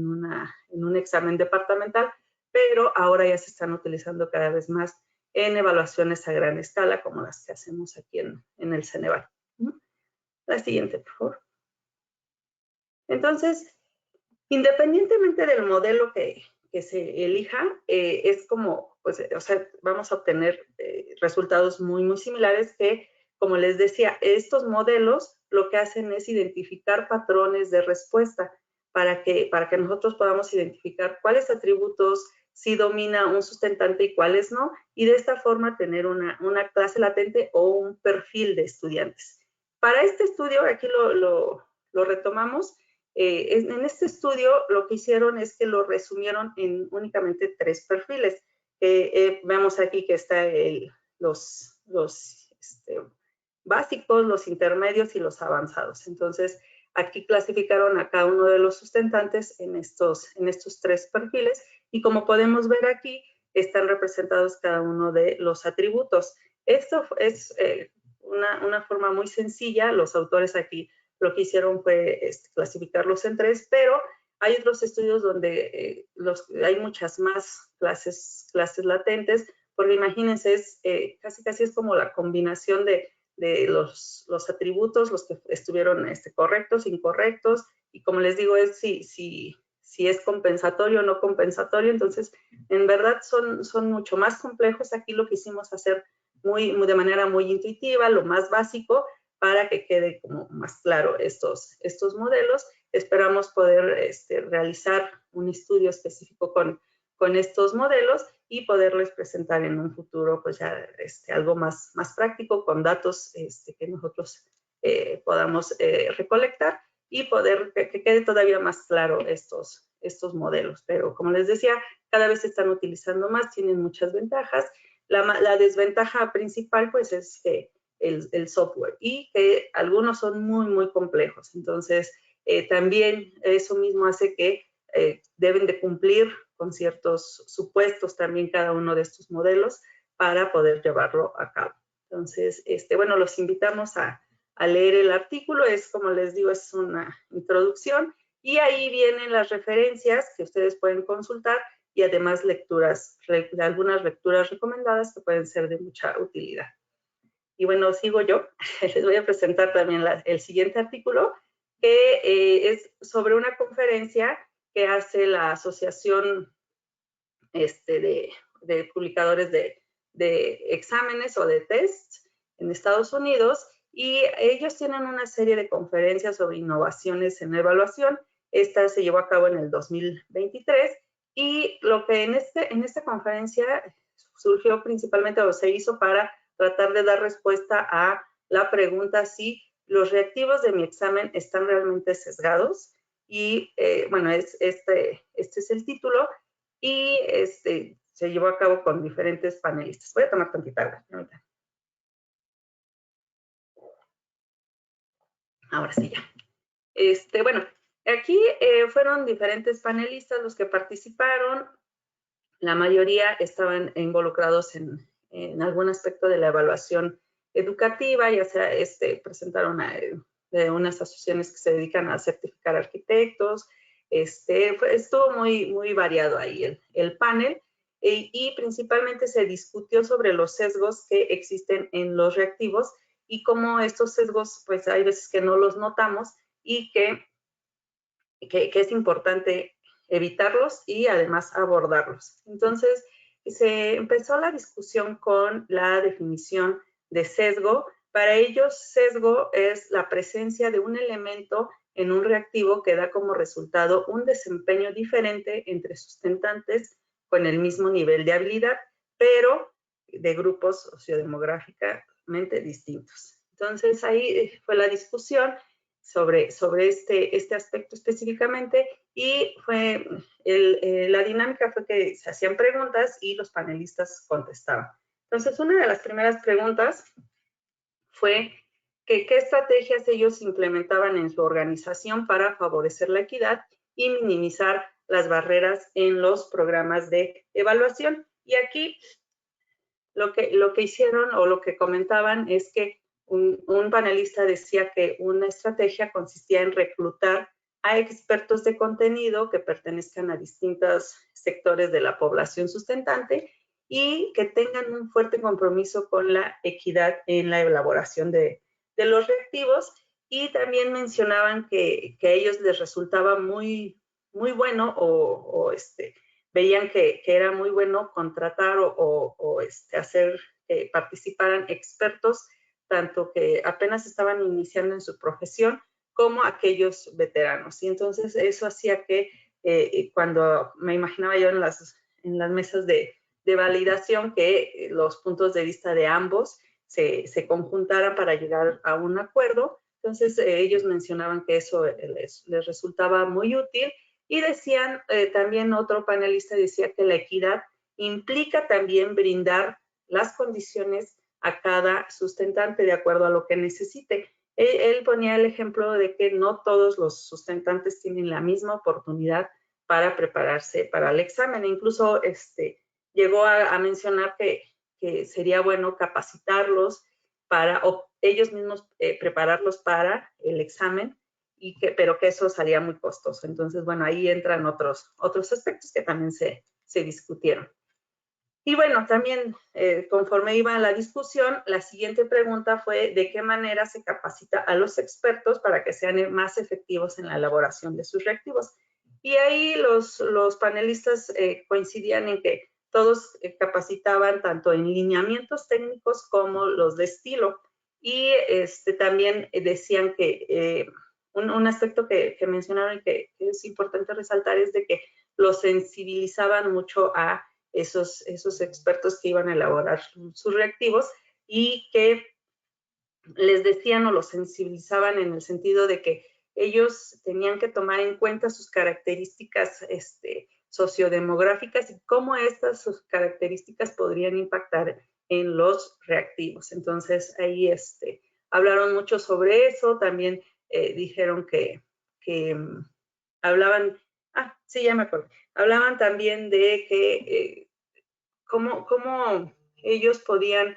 un examen departamental, pero ahora ya se están utilizando cada vez más en evaluaciones a gran escala, como las que hacemos aquí en el Ceneval. La siguiente, por favor. Entonces, independientemente del modelo que se elija, es como, pues, o sea, vamos a obtener resultados muy, muy similares que, como les decía, estos modelos lo que hacen es identificar patrones de respuesta para que nosotros podamos identificar cuáles atributos sí domina un sustentante y cuáles no, y de esta forma tener una clase latente o un perfil de estudiantes. Para este estudio, aquí lo retomamos. En este estudio lo que hicieron es que lo resumieron en únicamente 3 perfiles. Vemos aquí que está los básicos, los intermedios y los avanzados. Entonces, aquí clasificaron a cada uno de los sustentantes en estos 3 perfiles y como podemos ver aquí, están representados cada uno de los atributos. Esto es una forma muy sencilla. Los autores aquí lo que hicieron fue clasificarlos en 3, pero hay otros estudios donde hay muchas más clases latentes, porque imagínense, casi es como la combinación de los atributos, los que estuvieron correctos, incorrectos, y como les digo, es si es compensatorio o no compensatorio. Entonces, en verdad son mucho más complejos. Aquí lo que hicimos hacer de manera muy intuitiva, lo más básico, para que quede como más claro estos modelos. Esperamos poder realizar un estudio específico con estos modelos y poderles presentar en un futuro, pues ya algo más práctico, con datos que nosotros podamos recolectar y poder que quede todavía más claro estos modelos. Pero como les decía, cada vez se están utilizando más, tienen muchas ventajas. La desventaja principal, pues, es que el software, y que algunos son muy, muy complejos. Entonces, también eso mismo hace que deben de cumplir con ciertos supuestos también cada uno de estos modelos para poder llevarlo a cabo. Entonces, bueno, los invitamos a leer el artículo. Es, como les digo, es una introducción y ahí vienen las referencias que ustedes pueden consultar y además algunas lecturas recomendadas que pueden ser de mucha utilidad. Y bueno, sigo yo. Les voy a presentar también el siguiente artículo, que es sobre una conferencia que hace la Asociación de Publicadores de Exámenes o de Tests en Estados Unidos, y ellos tienen una serie de conferencias sobre innovaciones en evaluación. Esta se llevó a cabo en el 2023, y lo que en esta conferencia surgió principalmente, o se hizo para tratar de dar respuesta a la pregunta si los reactivos de mi examen están realmente sesgados. Y bueno, este es el título, y se llevó a cabo con diferentes panelistas. Voy a tomar tantita agua. Ahora sí ya. Bueno, aquí fueron diferentes panelistas los que participaron. La mayoría estaban involucrados en algún aspecto de la evaluación educativa, ya sea presentaron de unas asociaciones que se dedican a certificar arquitectos. Estuvo muy, muy variado ahí el panel, y principalmente se discutió sobre los sesgos que existen en los reactivos y cómo estos sesgos, pues hay veces que no los notamos y que es importante evitarlos y además abordarlos. Entonces, se empezó la discusión con la definición de sesgo. Para ellos, sesgo es la presencia de un elemento en un reactivo que da como resultado un desempeño diferente entre sustentantes con el mismo nivel de habilidad, pero de grupos sociodemográficamente distintos. Entonces, ahí fue la discusión sobre este aspecto específicamente, y la dinámica fue que se hacían preguntas y los panelistas contestaban. Entonces, una de las primeras preguntas fue que qué estrategias ellos implementaban en su organización para favorecer la equidad y minimizar las barreras en los programas de evaluación. Y aquí lo que hicieron o lo que comentaban es que un panelista decía que una estrategia consistía en reclutar a expertos de contenido que pertenezcan a distintos sectores de la población sustentante y que tengan un fuerte compromiso con la equidad en la elaboración de los reactivos. Y también mencionaban que a ellos les resultaba muy bueno veían que era muy bueno contratar o hacer que participaran expertos, tanto que apenas estaban iniciando en su profesión, como aquellos veteranos. Y entonces eso hacía que cuando me imaginaba yo en las mesas de validación, que los puntos de vista de ambos se conjuntaran para llegar a un acuerdo. Entonces ellos mencionaban que eso les resultaba muy útil. Y decían, también otro panelista decía que la equidad implica también brindar las condiciones a cada sustentante de acuerdo a lo que necesite. Él ponía el ejemplo de que no todos los sustentantes tienen la misma oportunidad para prepararse para el examen. E incluso llegó a mencionar que sería bueno capacitarlos o ellos mismos prepararlos para el examen, pero que eso salía muy costoso. Entonces, bueno, ahí entran otros aspectos que también se discutieron. Y bueno, también conforme iba la discusión, la siguiente pregunta fue de qué manera se capacita a los expertos para que sean más efectivos en la elaboración de sus reactivos. Y ahí los panelistas coincidían en que todos capacitaban tanto en lineamientos técnicos como los de estilo. Y también decían que un aspecto que mencionaron y que es importante resaltar es de que los sensibilizaban mucho a esos expertos que iban a elaborar sus reactivos y que les decían o los sensibilizaban en el sentido de que ellos tenían que tomar en cuenta sus características sociodemográficas y cómo estas sus características podrían impactar en los reactivos. Entonces, ahí hablaron mucho sobre eso. También dijeron que hablaban, sí, ya me acuerdo. Hablaban también de que cómo ellos podían,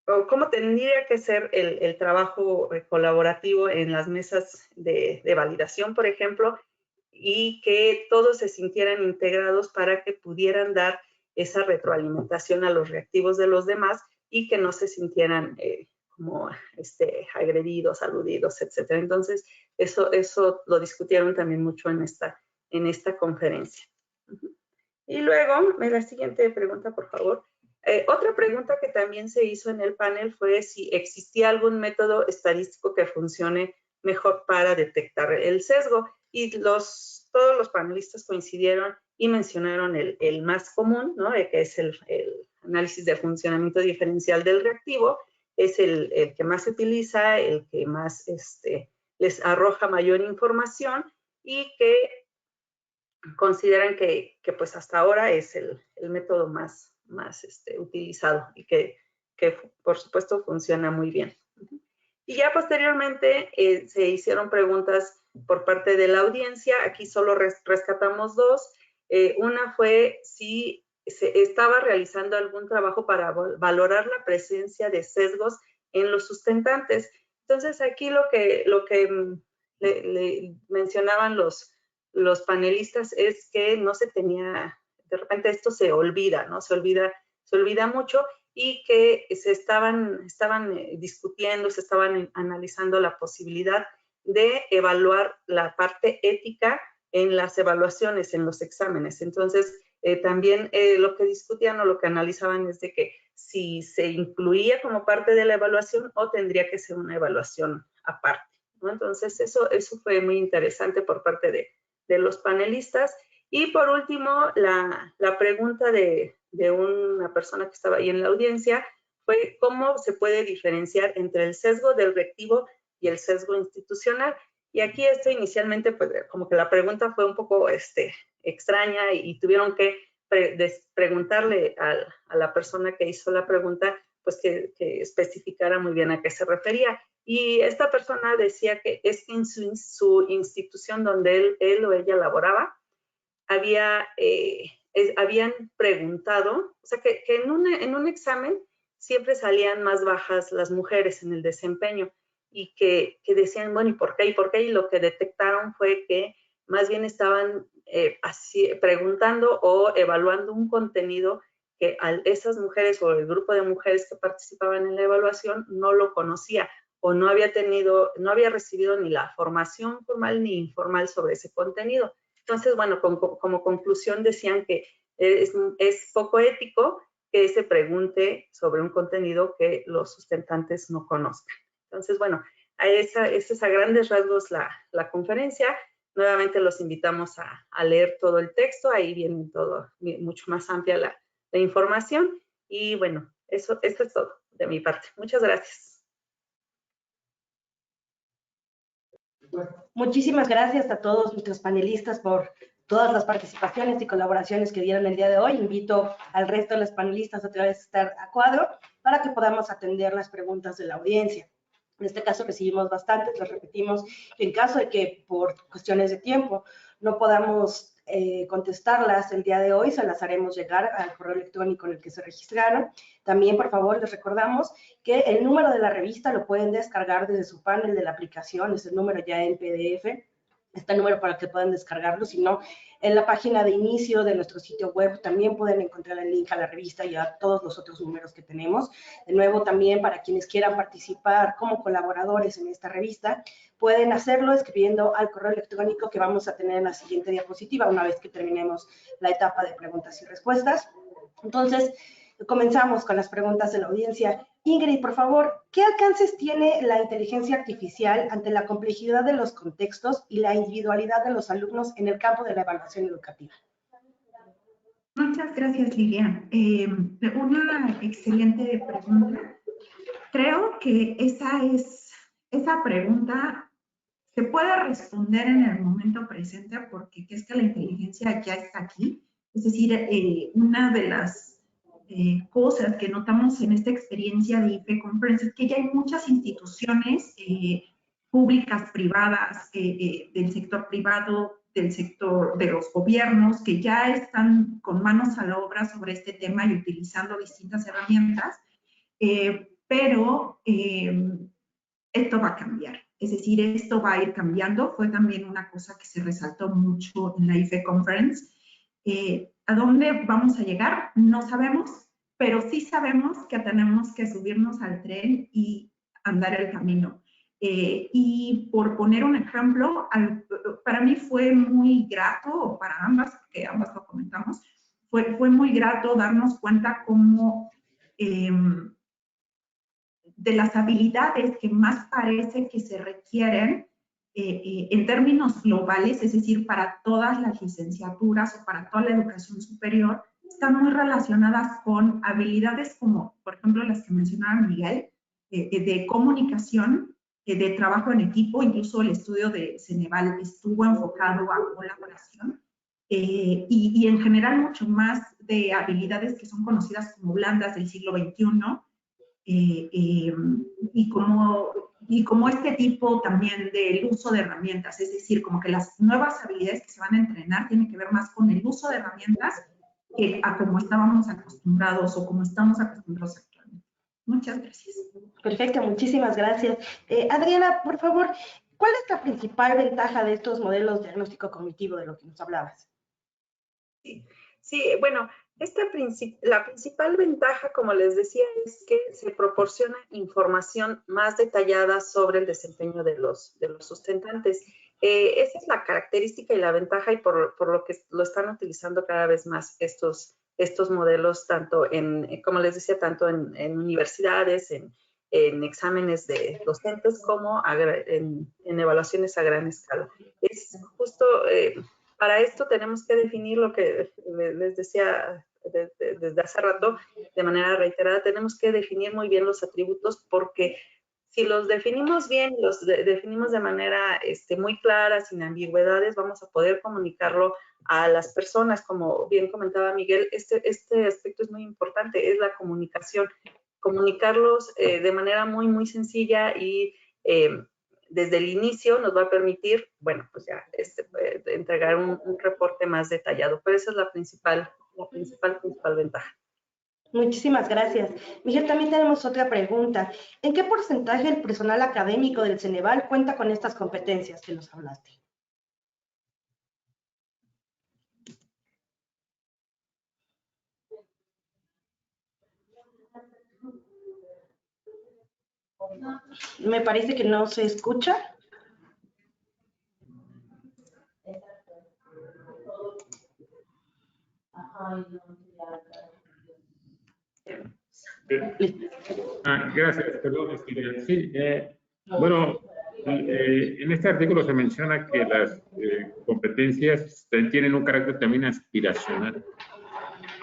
o cómo tendría que ser el trabajo colaborativo en las mesas de validación, por ejemplo, y que todos se sintieran integrados para que pudieran dar esa retroalimentación a los reactivos de los demás y que no se sintieran como agredidos, aludidos, etcétera. Entonces, eso lo discutieron también mucho en esta conferencia. Y luego, la siguiente pregunta, por favor. Otra pregunta que también se hizo en el panel fue si existía algún método estadístico que funcione mejor para detectar el sesgo. Y todos los panelistas coincidieron y mencionaron el más común, ¿no? Que es el análisis de funcionamiento diferencial del reactivo. Es el que más se utiliza, el que más les arroja mayor información y que consideran que pues hasta ahora es el método más utilizado y que por supuesto funciona muy bien. Y ya posteriormente se hicieron preguntas por parte de la audiencia. Aquí solo rescatamos dos. Una fue si se estaba realizando algún trabajo para valorar la presencia de sesgos en los sustentantes. Entonces aquí lo que le mencionaban los panelistas es que no se tenía, de repente esto se olvida, ¿no? Se olvida mucho y que se estaban discutiendo, se estaban analizando la posibilidad de evaluar la parte ética en las evaluaciones, en los exámenes. Entonces, también lo que discutían o lo que analizaban es de que si se incluía como parte de la evaluación o tendría que ser una evaluación aparte, ¿no? Entonces, eso fue muy interesante por parte de los panelistas. Y por último, la pregunta de una persona que estaba ahí en la audiencia fue cómo se puede diferenciar entre el sesgo del reactivo y el sesgo institucional. Y aquí inicialmente, pues como que la pregunta fue un poco extraña y tuvieron que preguntarle a la persona que hizo la pregunta, pues que especificara muy bien a qué se refería. Y esta persona decía que es que en su institución donde él o ella laboraba, había habían preguntado, o sea, que en un examen siempre salían más bajas las mujeres en el desempeño y que decían, bueno, ¿y por qué? ¿Y por qué? Y lo que detectaron fue que más bien estaban así preguntando o evaluando un contenido que esas mujeres o el grupo de mujeres que participaban en la evaluación no lo conocía o no había recibido ni la formación formal ni informal sobre ese contenido. Entonces, bueno, como conclusión decían que es poco ético que se pregunte sobre un contenido que los sustentantes no conozcan. Entonces, bueno, esa es a grandes rasgos la conferencia. Nuevamente los invitamos a leer todo el texto, ahí viene todo, mucho más amplia la información. Y bueno, esto es todo de mi parte. Muchas gracias. Muchísimas gracias a todos nuestros panelistas por todas las participaciones y colaboraciones que dieron el día de hoy. Invito al resto de los panelistas otra vez a estar a cuadro para que podamos atender las preguntas de la audiencia. En este caso recibimos bastantes, les repetimos que en caso de que por cuestiones de tiempo no podamos contestarlas el día de hoy, se las haremos llegar al correo electrónico en el que se registraron. También, por favor, les recordamos que el número de la revista lo pueden descargar desde su panel de la aplicación, es el número ya en PDF, está el número para que puedan descargarlo, si no, en la página de inicio de nuestro sitio web también pueden encontrar el link a la revista y a todos los otros números que tenemos. De nuevo, también para quienes quieran participar como colaboradores en esta revista, pueden hacerlo escribiendo al correo electrónico que vamos a tener en la siguiente diapositiva una vez que terminemos la etapa de preguntas y respuestas. Entonces, comenzamos con las preguntas de la audiencia. Ingrid, por favor, ¿qué alcances tiene la inteligencia artificial ante la complejidad de los contextos y la individualidad de los alumnos en el campo de la evaluación educativa? Muchas gracias, Lilian. Una excelente pregunta. Creo que esa pregunta se puede responder en el momento presente porque es que la inteligencia ya está aquí. Es decir, una de las cosas que notamos en esta experiencia de IFE Conference es que ya hay muchas instituciones públicas, privadas, del sector privado, del sector de los gobiernos, que ya están con manos a la obra sobre este tema y utilizando distintas herramientas, pero esto va a cambiar. Es decir, esto va a ir cambiando. Fue también una cosa que se resaltó mucho en la IFE Conference. ¿A dónde vamos a llegar? No sabemos, pero sí sabemos que tenemos que subirnos al tren y andar el camino. Y por poner un ejemplo, para mí fue muy grato, o para ambas, porque ambas lo comentamos, fue muy grato darnos cuenta cómo de las habilidades que más parece que se requieren en términos globales, es decir, para todas las licenciaturas o para toda la educación superior, están muy relacionadas con habilidades como, por ejemplo, las que mencionaba Miguel, de comunicación, de trabajo en equipo, incluso el estudio de Ceneval estuvo enfocado a colaboración, y en general mucho más de habilidades que son conocidas como blandas del siglo XXI, y como este tipo también del uso de herramientas, es decir, como que las nuevas habilidades que se van a entrenar tienen que ver más con el uso de herramientas que a como estábamos acostumbrados o como estamos acostumbrados actualmente. Muchas gracias. Perfecto, muchísimas gracias. Adriana, por favor, ¿cuál es la principal ventaja de estos modelos de diagnóstico cognitivo de lo que nos hablabas? Sí, bueno, la principal ventaja, como les decía, es que se proporciona información más detallada sobre el desempeño de los sustentantes. Esa es la característica y la ventaja, y por lo que lo están utilizando cada vez más estos modelos, tanto como les decía, tanto en universidades, en exámenes de docentes, como en evaluaciones a gran escala. Es justo... para esto tenemos que definir lo que les decía desde hace rato, de manera reiterada, tenemos que definir muy bien los atributos, porque si los definimos bien, los definimos de manera muy clara, sin ambigüedades, vamos a poder comunicarlo a las personas. Como bien comentaba Miguel, este aspecto es muy importante, es la comunicación. Comunicarlos de manera muy, muy sencilla y desde el inicio nos va a permitir, bueno, pues ya entregar un reporte más detallado. Pero esa es la principal la principal ventaja. Muchísimas gracias. Miguel, también tenemos otra pregunta. ¿En qué porcentaje el personal académico del Ceneval cuenta con estas competencias que nos hablaste? Me parece que no se escucha. Gracias, perdón. Sí, bueno, en este artículo se menciona que las competencias tienen un carácter también aspiracional.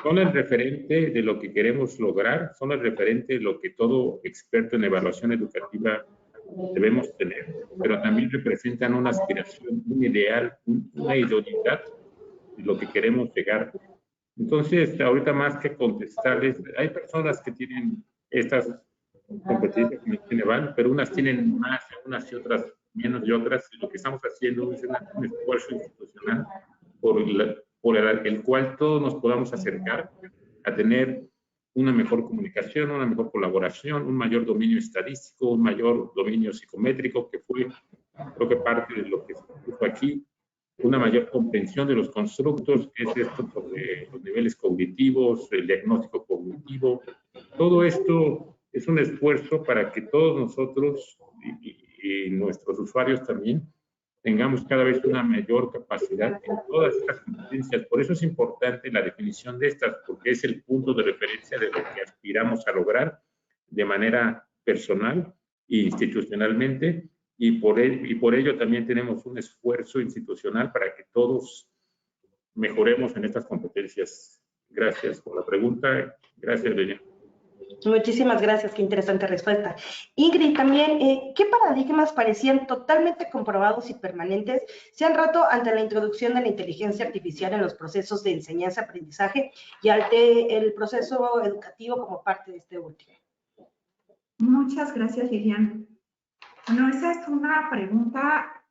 Son el referente de lo que queremos lograr, son el referente de lo que todo experto en evaluación educativa debemos tener, pero también representan una aspiración, un ideal, una idoneidad de lo que queremos llegar. Entonces, ahorita más que contestarles, hay personas que tienen estas competencias en el Ceneval, pero unas tienen más, unas y otras menos y otras. Y lo que estamos haciendo es un esfuerzo institucional por el cual todos nos podamos acercar a tener una mejor comunicación, una mejor colaboración, un mayor dominio estadístico, un mayor dominio psicométrico, que fue, creo que parte de lo que se puso aquí, una mayor comprensión de los constructos, que es esto sobre los niveles cognitivos, el diagnóstico cognitivo. Todo esto es un esfuerzo para que todos nosotros y nuestros usuarios también tengamos cada vez una mayor capacidad en todas estas competencias. Por eso es importante la definición de estas, porque es el punto de referencia de lo que aspiramos a lograr de manera personal e institucionalmente, y por ello también tenemos un esfuerzo institucional para que todos mejoremos en estas competencias. Gracias por la pregunta. Gracias, Lilian. Muchísimas gracias, qué interesante respuesta. Ingrid, también, ¿qué paradigmas parecían totalmente comprobados y permanentes se han roto ante la introducción de la inteligencia artificial en los procesos de enseñanza-aprendizaje y ante el proceso educativo como parte de este último? Muchas gracias, Lilian. Bueno, esa es una pregunta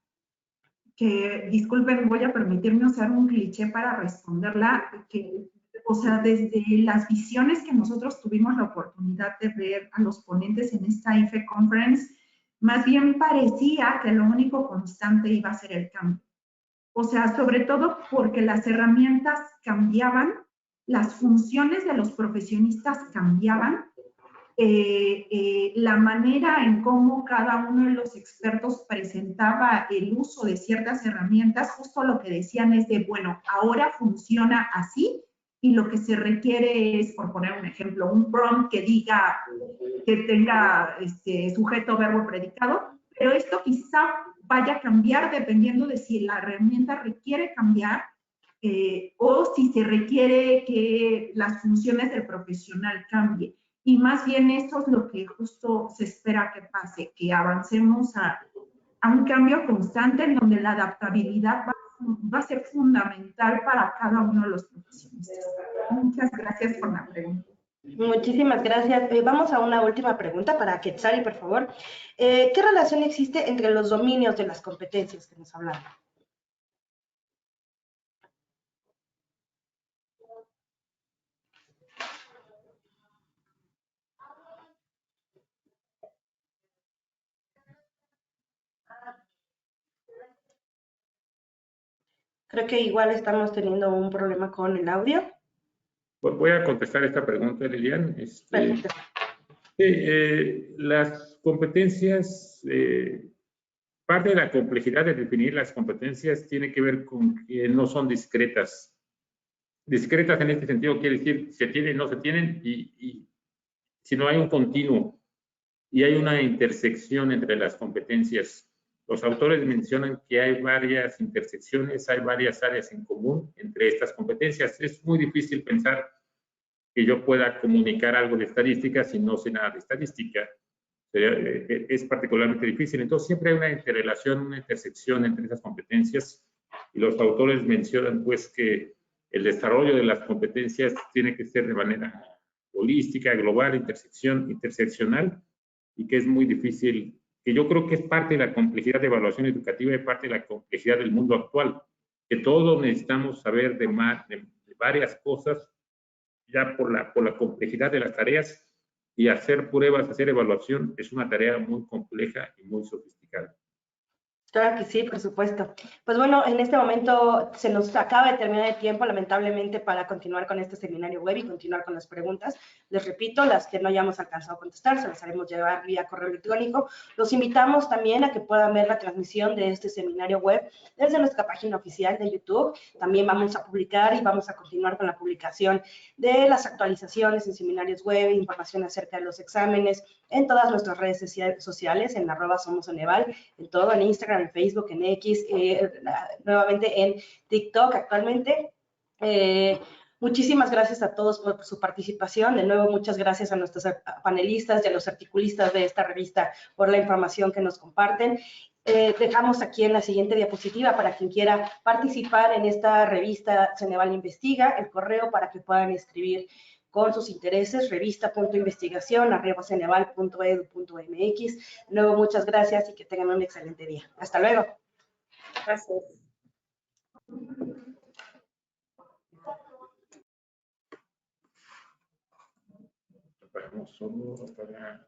que, disculpen, voy a permitirme usar un cliché para responderla, o sea, desde las visiones que nosotros tuvimos la oportunidad de ver a los ponentes en esta IFE Conference, más bien parecía que lo único constante iba a ser el cambio. O sea, sobre todo porque las herramientas cambiaban, las funciones de los profesionistas cambiaban, la manera en cómo cada uno de los expertos presentaba el uso de ciertas herramientas, justo lo que decían es de, bueno, ahora funciona así, y lo que se requiere es, por poner un ejemplo, un prompt que diga, que tenga sujeto, verbo, predicado, pero esto quizá vaya a cambiar dependiendo de si la herramienta requiere cambiar o si se requiere que las funciones del profesional cambien. Y más bien eso es lo que justo se espera que pase, que avancemos a un cambio constante en donde la adaptabilidad va a ser fundamental para cada uno de los profesionistas. Muchas gracias por la pregunta. Muchísimas gracias. Vamos a una última pregunta para Quetzali, por favor. ¿Qué relación existe entre los dominios de las competencias que nos hablaron? Creo que igual estamos teniendo un problema con el audio. Voy a contestar esta pregunta, Lilian. Perfecto. Las competencias, parte de la complejidad de definir las competencias tiene que ver con que no son discretas. Discretas en este sentido quiere decir se tienen, no se tienen, y si no hay un continuo y hay una intersección entre las competencias. Los autores mencionan que hay varias intersecciones, hay varias áreas en común entre estas competencias. Es muy difícil pensar que yo pueda comunicar algo de estadística si no sé nada de estadística. Es particularmente difícil. Entonces, siempre hay una interrelación, una intersección entre esas competencias, y los autores mencionan, pues, que el desarrollo de las competencias tiene que ser de manera holística, global, interseccional, y que es muy difícil, que yo creo que es parte de la complejidad de evaluación educativa y parte de la complejidad del mundo actual, que todos necesitamos saber de varias cosas ya por la complejidad de las tareas, y hacer pruebas, hacer evaluación es una tarea muy compleja y muy sofisticada. Claro que sí, por supuesto. Pues bueno, en este momento se nos acaba de terminar el tiempo, lamentablemente, para continuar con este seminario web y continuar con las preguntas. Les repito, las que no hayamos alcanzado a contestar, se las haremos llevar vía correo electrónico. Los invitamos también a que puedan ver la transmisión de este seminario web desde nuestra página oficial de YouTube. También vamos a publicar y vamos a continuar con la publicación de las actualizaciones en seminarios web, información acerca de los exámenes, en todas nuestras redes sociales, en @SomosCeneval, en todo, en Instagram, en Facebook, en X, nuevamente en TikTok actualmente. Muchísimas gracias a todos por su participación. De nuevo, muchas gracias a nuestros panelistas y a los articulistas de esta revista por la información que nos comparten. Dejamos aquí en la siguiente diapositiva para quien quiera participar en esta revista Ceneval Investiga, el correo para que puedan escribir con sus intereses, revista.investigación@ceneval.edu.mx. De nuevo, muchas gracias y que tengan un excelente día. Hasta luego. Gracias. Preparamos solo para